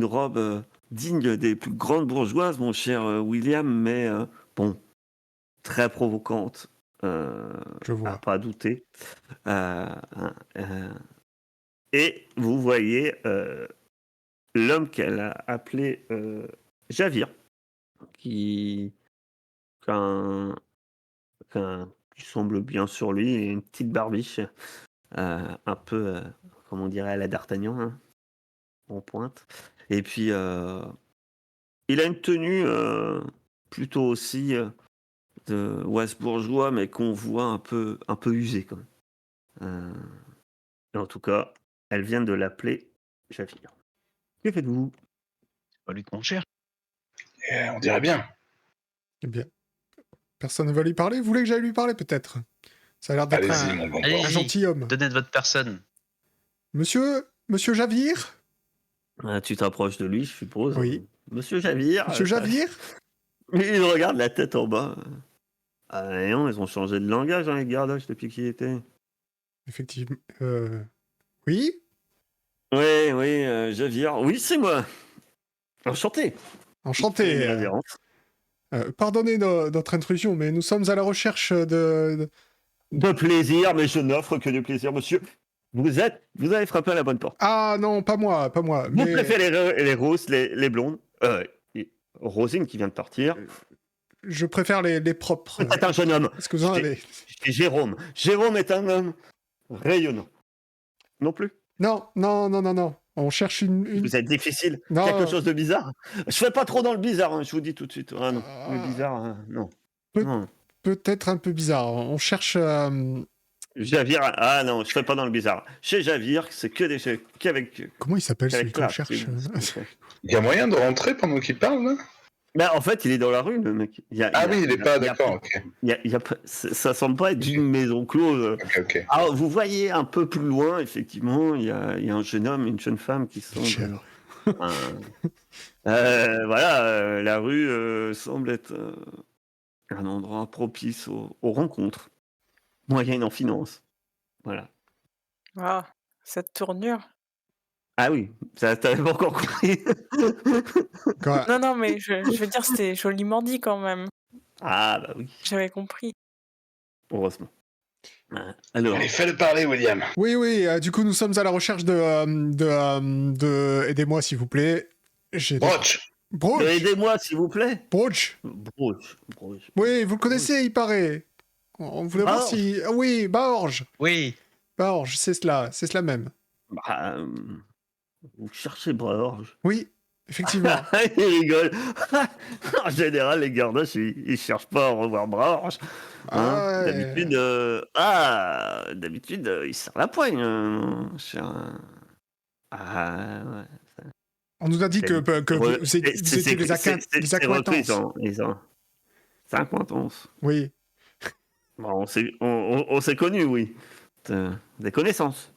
robe digne des plus grandes bourgeoises, mon cher William, mais bon, très provocante, Je vois. à pas douter. Et vous voyez l'homme qu'elle a appelé Javir, qui semble bien sur lui, et une petite barbiche, un peu, comme on dirait à la D'Artagnan, hein, en pointe. Et puis, il a une tenue plutôt aussi de ouest bourgeois, mais qu'on voit un peu usé quand même. Et en tout cas, elle vient de l'appeler Javir. Que faites-vous? C'est pas lui qu'on cherche. On dirait bien. Eh bien, personne ne va lui parler. Vous voulez que j'aille lui parler, peut-être? Ça a l'air d'être Allez-y, un mon bon Allez-y. porc. gentilhomme. Donnez de votre personne. Monsieur Javir? Tu t'approches de lui, je suppose. Oui. Monsieur Javir. Monsieur Javir? Il regarde la tête en bas. Et non, ils ont changé de langage, hein, les gardoches, depuis qu'il était. Effectivement. Oui? Oui, Javir. Oui, c'est moi. Enchanté. Enchanté. Une révérence. Pardonnez notre intrusion, mais nous sommes à la recherche de... De plaisir, mais je n'offre que du plaisir, monsieur. Vous avez frappé à la bonne porte. Ah non, pas moi. Vous Mais préférez les roses, les blondes. Et Rosine qui vient de partir. je préfère les propres. C'est un jeune homme. Est-ce que vous en avez? C'est Jérôme. Jérôme est un homme rayonnant. Non plus. Non. On cherche une... Vous êtes difficile. Non. Quelque chose de bizarre. Je fais pas trop dans le bizarre, hein, je vous dis tout de suite. Ah non, Ah. le bizarre, non. Peut- Non. Peut-être un peu bizarre. On cherche... Javir, ah non, je fais pas dans le bizarre. Chez Javir, c'est qu'avec Comment il s'appelle celui qu'on classe, cherche? Il y a moyen de rentrer pendant qu'il parle, là? Bah, en fait, il est dans la rue, le mec. Oui, il est pas d'accord, ok. Ça semble pas être une maison close. Ok. Alors, vous voyez un peu plus loin, effectivement, il y a un jeune homme et une jeune femme qui sont. Chèvre. Voilà, la rue semble être un endroit propice aux rencontres. Moyenne en finance. Voilà. Ah, cette tournure. Ah oui, ça t'avais pas encore compris. Quoi? Non, mais je veux dire, c'était joliment dit quand même. Ah bah oui, J'avais compris. heureusement. Alors, Allez, fais-le parler, William. Oui, du coup, nous sommes à la recherche de... Aidez-moi, s'il vous plaît. J'ai des- Broch. Broch. aidez-moi s'il vous plaît. Broch. Broche. Oui, vous le connaissez, il paraît. On voulait voir Baorge. si... Ah oui, Baorge. Oui. Baorge, c'est cela même. Bah, vous cherchez Braorge. Oui, effectivement. Il rigole. En général, les gardoches, ils cherchent pas à revoir Braorge. Ah ouais. D'habitude, il serre la poigne. Ouais. On nous a dit que vous étiez des accointances. Ils ont 50 ans. Oui. Bon, on s'est connus, oui. Des connaissances.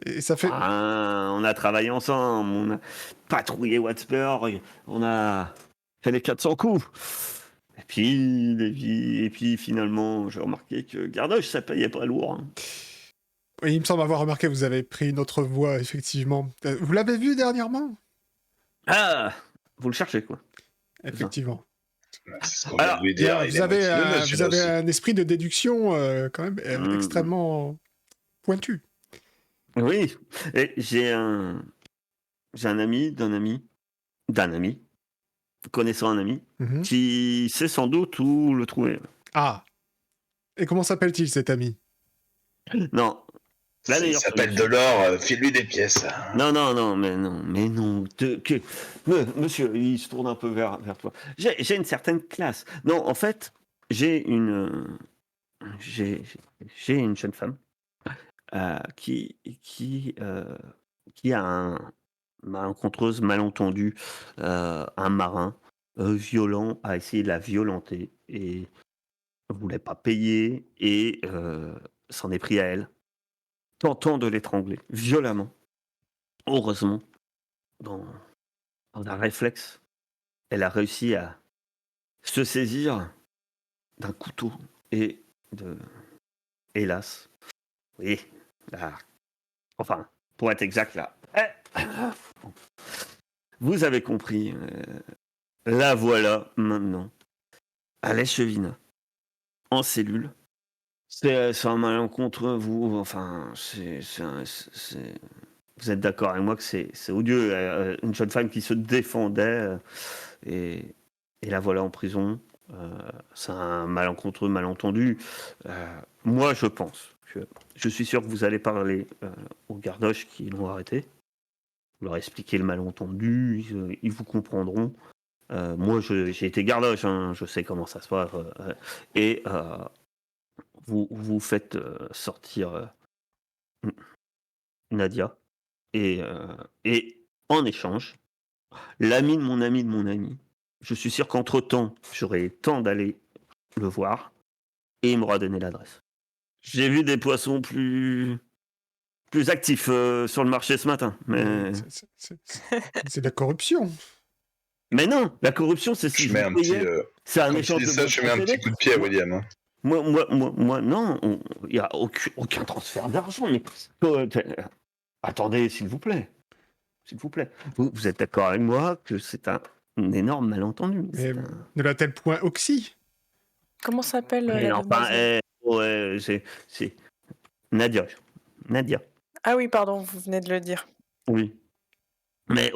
Et ça fait... On a travaillé ensemble, on a patrouillé Wattsburg, on a fait les 400 coups. Et puis finalement, j'ai remarqué que Gardoche, ça payait pas lourd. Hein. Oui, il me semble avoir remarqué que vous avez pris une autre voie, effectivement. Vous l'avez vu dernièrement? Ah, vous le cherchez, quoi. Effectivement. C'est ce qu'on vient Alors, de lui dire. Il Vous est avez, moitié neuneu, vous celui-là avez aussi. un esprit de déduction quand même Mm. extrêmement pointu. oui, et j'ai un ami d'un ami, connaissant un ami, Mhm. qui sait sans doute où le trouver. Ah. Et comment s'appelle-t-il cet ami? Non, la Il meilleure s'appelle solution. Delors, file-lui des pièces. Mais non. Monsieur, il se tourne un peu vers toi. J'ai une certaine classe. Non, en fait, j'ai une, j'ai une jeune femme qui a un malencontreuse, malentendu, un marin violent a essayé de la violenter et ne voulait pas payer et s'en est pris à elle, tentant de l'étrangler violemment. Heureusement, dans un réflexe, elle a réussi à se saisir d'un couteau et de hélas, oui, là, enfin, pour être exact, là, vous avez compris, la voilà maintenant, à l'Echevine, en cellule. C'est un malencontre, vous, enfin, vous êtes d'accord avec moi que c'est odieux, une jeune femme qui se défendait et, et la voilà en prison. C'est un malencontreux, malentendu. Moi, je pense je suis sûr que vous allez parler aux gardoches qui l'ont arrêté. Vous leur expliquer le malentendu, ils vous comprendront. Moi, j'ai été gardoche, hein, je sais comment ça se passe. Et vous faites sortir Nadia. Et en échange, l'ami de mon ami, je suis sûr qu'entre-temps, j'aurai le temps d'aller le voir et il m'aura donné l'adresse. J'ai vu des poissons plus actifs sur le marché ce matin. C'est de la corruption. Mais non, la corruption, c'est si Je je mets vous un petit. payais. C'est un Quand tu échange dis de ça, bons je mets un petit procédés. coup de pied à William. Hein. Moi, non, il n'y a aucun transfert d'argent. Mais attendez, s'il vous plaît. S'il vous plaît. Vous êtes d'accord avec moi que c'est un énorme malentendu. Mais de la tel point Oxy. Comment s'appelle Mais la enfin, demoiselle? ouais, c'est Nadia. Nadia, Ah oui, pardon, vous venez de le dire. oui. Mais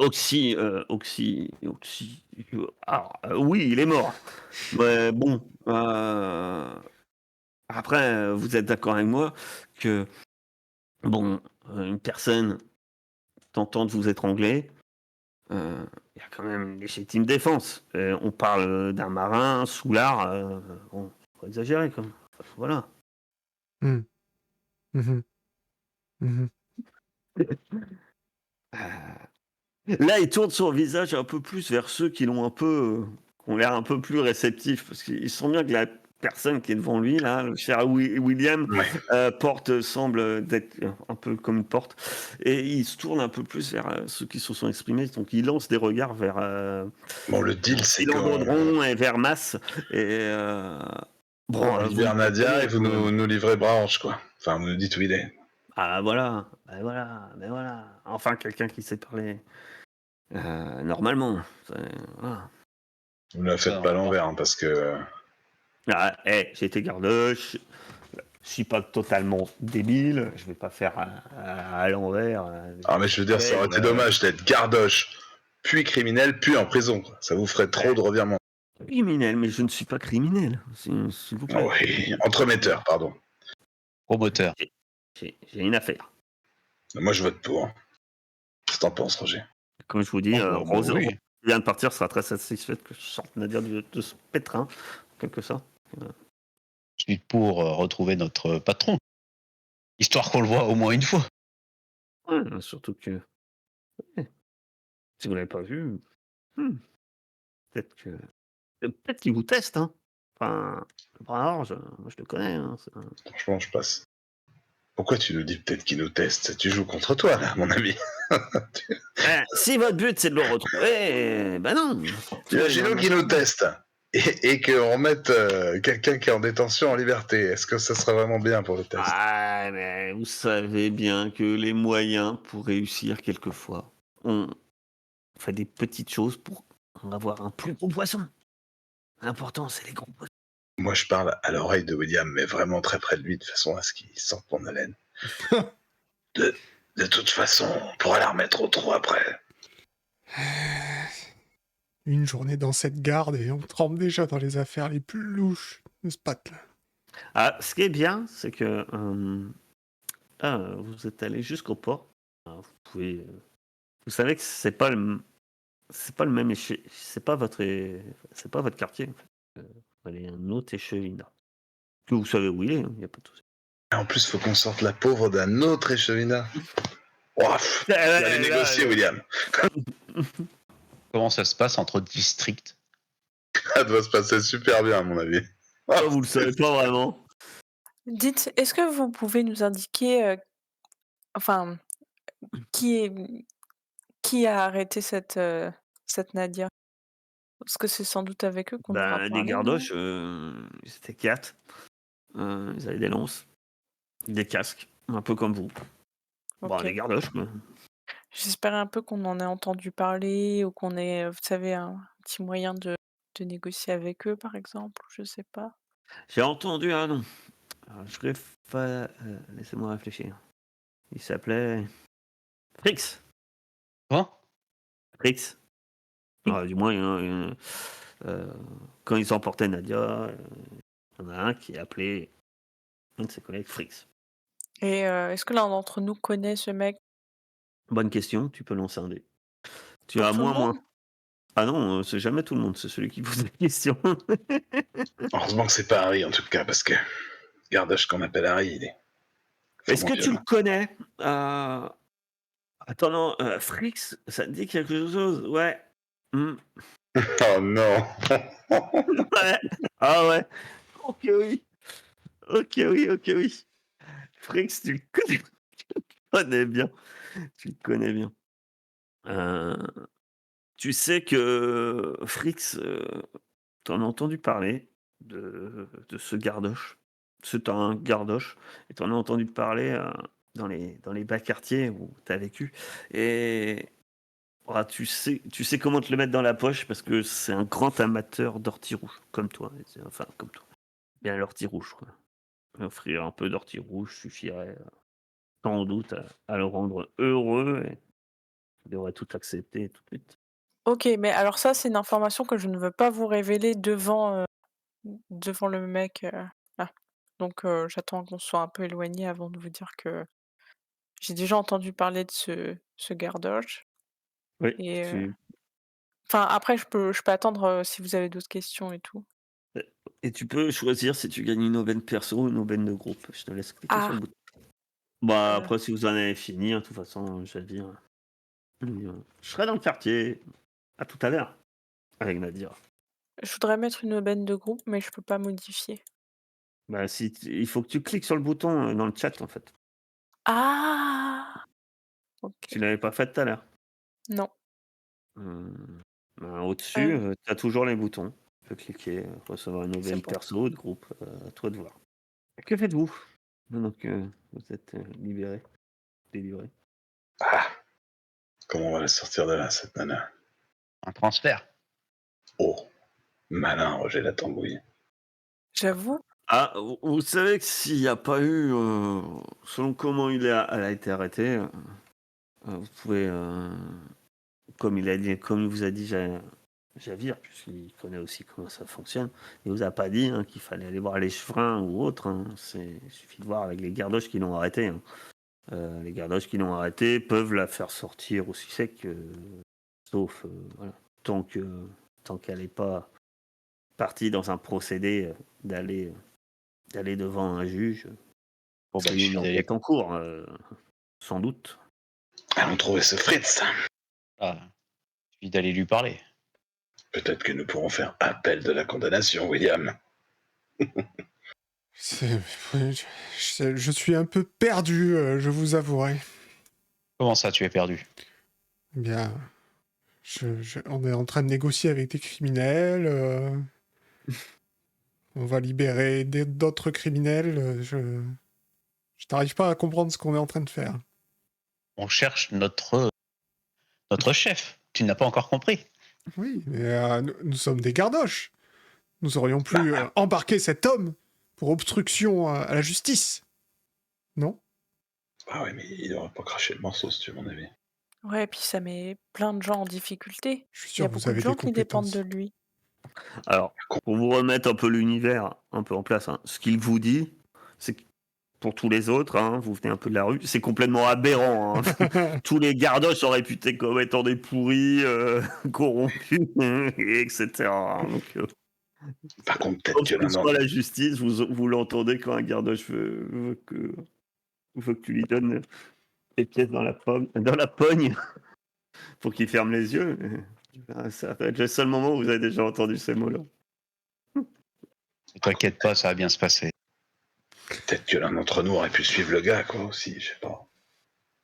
alors, oui, il est mort. Mais bon, après, vous êtes d'accord avec moi que, bon, une personne tentant de vous étrangler, il y a quand même une légitime défense. On parle d'un marin, soulard, bon, faut exagérer quand même. Voilà. Mhm. Mhm. Là, il tourne son visage un peu plus vers ceux qui l'ont un peu, qui ont l'air un peu plus réceptifs, parce qu'ils sent bien que la personne qui est devant lui, là, le cher William, Ouais. semble d'être un peu comme une porte, et il se tourne un peu plus vers ceux qui se sont exprimés, donc il lance des regards vers Bon, le deal, c'est qu'on Philandrodron et vers Mas, et bon, on vous libère le Nadia comprenez, et vous quand même. nous livrez Branche, quoi. Enfin, vous nous dites où il est. Ah voilà, ben voilà, enfin quelqu'un qui sait parler normalement. Voilà. Vous ne la faites Ça, pas à on va voir. l'envers, hein, parce que. Ah, j'ai été gardoche, je suis pas totalement débile, je vais pas faire à l'envers. Ah, mais je veux dire, ça aurait été dommage d'être gardoche, puis criminel, puis en prison. Quoi. Ça vous ferait trop de revirements. Criminel, mais je ne suis pas criminel, s'il vous plaît. Oui, entremetteur, pardon. Promoteur. J'ai une affaire. Moi, je vote pour. Qu'est-ce que t'en penses, Roger? Comme je vous dis, Oh, bah Rose, oui. qui vient de partir, sera très satisfaite que je sorte Nadia de son pétrin, en quelque sorte. Je suis pour retrouver notre patron. Histoire qu'on le voit au moins une fois. Ouais, surtout que ouais, si vous l'avez pas vu, peut-être que peut-être qu'il vous teste, hein. Enfin, le bras large, moi je te connais, hein, Franchement, je passe. Pourquoi tu nous dis peut-être qu'il nous teste? Tu joues contre toi, là, mon ami. Si votre but c'est de le retrouver, ben non. Imaginons qu'il nous teste. Et qu'on mette quelqu'un qui est en détention en liberté. Est-ce que ça serait vraiment bien pour le test? Ah, mais vous savez bien que les moyens pour réussir quelquefois, on fait des petites choses pour en avoir un plus gros poisson. L'important, c'est les groupes. Moi, je parle à l'oreille de William, mais vraiment très près de lui, de façon à ce qu'il sente mon haleine. De toute façon, on pourra la remettre au trou après. Une journée dans cette garde et on trempe déjà dans les affaires les plus louches de ce pat-là. Ah, ce qui est bien, c'est que vous êtes allé jusqu'au port. Vous pouvez, vous savez que c'est pas le même c'est pas votre quartier. En fait. Vous allez à un autre échevinat. Que vous savez où il est, il n'y a pas de souci. Et en plus, faut qu'on sorte la pauvre d'un autre échevinat. Ouaf, allez négocier, William. Comment ça se passe entre districts? Ça doit se passer super bien, à mon avis. Ah, vous le savez pas vraiment. Dites, est-ce que vous pouvez nous indiquer, enfin, qui a arrêté cette Nadia? Parce que c'est sans doute avec eux qu'on devra Des parler, non? gardoches, c'était 4. Ils avaient des lances, des casques, un peu comme vous. Bon, Ok. des gardoches, quoi. J'espérais un peu qu'on en ait entendu parler ou qu'on ait, vous savez, un petit moyen de négocier avec eux, par exemple, je sais pas. J'ai entendu un nom. Alors, laissez-moi réfléchir. Il s'appelait Frix. Hein? Frix. Du moins, quand ils emportaient Nadia, il y en a un qui a appelé un de ses collègues Frix. Et est-ce que l'un d'entre nous connaît ce mec? Bonne question, tu peux lancer un dé. Tu Pour as tout le moins. monde? Ah non, c'est jamais tout le monde, c'est celui qui pose la question. Heureusement que c'est pas Harry, en tout cas, parce que gardoche qu'on appelle Harry, il est Est-ce vraiment que tu le violent. connais Attends, non, Frix, ça te dit quelque chose? Ouais. Hmm. Oh non. Ouais. Ah ouais. Ok, oui. Ok, oui, ok, oui. Frix, tu le connais bien. Tu le connais bien. Euh, Tu sais que Frix, t'en as entendu parler de ce gardoche. C'est un gardoche. Et t'en as entendu parler dans les bas quartiers où t'as vécu. Et tu sais comment te le mettre dans la poche parce que c'est un grand amateur d'ortie rouge, comme toi. Enfin, comme toi. Bien l'ortie rouge, quoi. Offrir un peu d'ortie rouge suffirait sans doute à le rendre heureux et il devrait tout accepter tout de suite. Ok, mais alors ça, c'est une information que je ne veux pas vous révéler devant le mec. Là. Donc j'attends qu'on soit un peu éloigné avant de vous dire que j'ai déjà entendu parler de ce gardoche. Oui, Et enfin, après, je peux attendre si vous avez d'autres questions et tout. et tu peux choisir si tu gagnes une aubaine perso ou une aubaine de groupe. Je te laisse cliquer sur Ah, le bouton. Bah euh, après si vous en avez fini, hein, de toute façon, je vais dire. Je serai dans le quartier. À tout à l'heure. Avec Nadia. je voudrais mettre une aubaine de groupe, mais je peux pas modifier. Bah il faut que tu cliques sur le bouton dans le chat en fait. Ah, Tu ok. l'avais pas fait tout à l'heure. Non. Au-dessus, Euh, tu as toujours les boutons. Tu peux cliquer, recevoir une c'est aubaine bon. perso ou de groupe. À toi de voir. Que faites-vous maintenant que vous êtes libéré, délivré? Ah, comment on va la sortir de là, cette nana? Un transfert. Oh, malin, Roger la tambouille. J'avoue. Ah, vous savez que s'il n'y a pas eu, selon comment elle a été arrêtée, vous pouvez, comme il vous a dit Javir, puisqu'il connaît aussi comment ça fonctionne, il vous a pas dit qu'il fallait aller voir les chevins ou autre. Il suffit de voir avec les gardoches qui l'ont arrêté. Les gardoches qui l'ont arrêté peuvent la faire sortir aussi sec, sauf voilà, tant qu'elle n'est pas partie dans un procédé d'aller devant un juge. Bon, Parce bah, qu'il il y a une suffit d'aller. enquête en cours, sans doute. Allons trouver ce Fritz. Ah, il suffit d'aller lui parler. Peut-être que nous pourrons faire appel de la condamnation, William. C'est- je suis un peu perdu, je vous avouerai. Comment ça, tu es perdu? Eh bien, on est en train de négocier avec des criminels. On va libérer d'autres criminels. Je n'arrive pas à comprendre ce qu'on est en train de faire. On cherche notre chef. Tu n'as pas encore compris. Oui, mais nous sommes des gardoches. Nous aurions pu embarquer cet homme pour obstruction à la justice. Non? Ah ouais, mais il aurait pas craché le morceau, si tu veux mon avis. Ouais, puis ça met plein de gens en difficulté. Je suis Il y sûr a que vous beaucoup de avez gens des qui dépendent compétences. de lui. Alors, pour vous remettre un peu l'univers un peu en place, hein, ce qu'il vous dit, c'est que pour tous les autres, hein, vous venez un peu de la rue, c'est complètement aberrant. Hein. Tous les gardoches sont réputés comme étant des pourris, corrompus, etc. hein. Donc, Par contre, peut-être sauf que que l'un soit la justice, vous l'entendez quand un gardoche veut que tu lui donnes les pièces dans la pogne pour qu'il ferme les yeux. Ça va être le seul moment où vous avez déjà entendu ces mots-là. Ne t'inquiète pas, ça va bien se passer. peut-être que l'un d'entre nous aurait pu suivre le gars, quoi, aussi, je sais pas.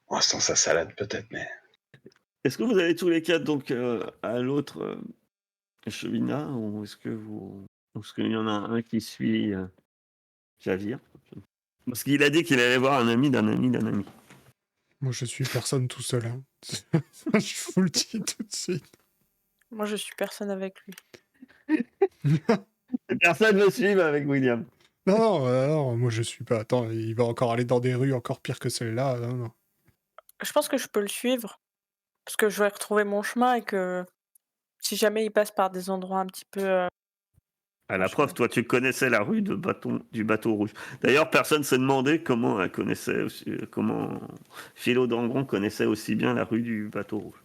En restant sa salade, peut-être, mais... Est-ce que vous allez tous les quatre donc à l'autre cheminat ou est-ce qu'il y en a un qui suit Javir? Parce qu'il a dit qu'il allait voir un ami d'un ami d'un ami. Moi, je suis personne tout seul. Hein. Je vous le dis tout de suite. Moi, je suis personne avec lui. Et personne ne me suive avec William. Non, moi je suis pas. Attends, il va encore aller dans des rues encore pires que celle-là. Non. Je pense que je peux le suivre. Parce que je vais retrouver mon chemin et que si jamais il passe par des endroits un petit peu. À la preuve, toi, tu connaissais la rue du bateau rouge. D'ailleurs, personne s'est demandé comment elle connaissait comment Philo d'Angron connaissait aussi bien la rue du bateau rouge.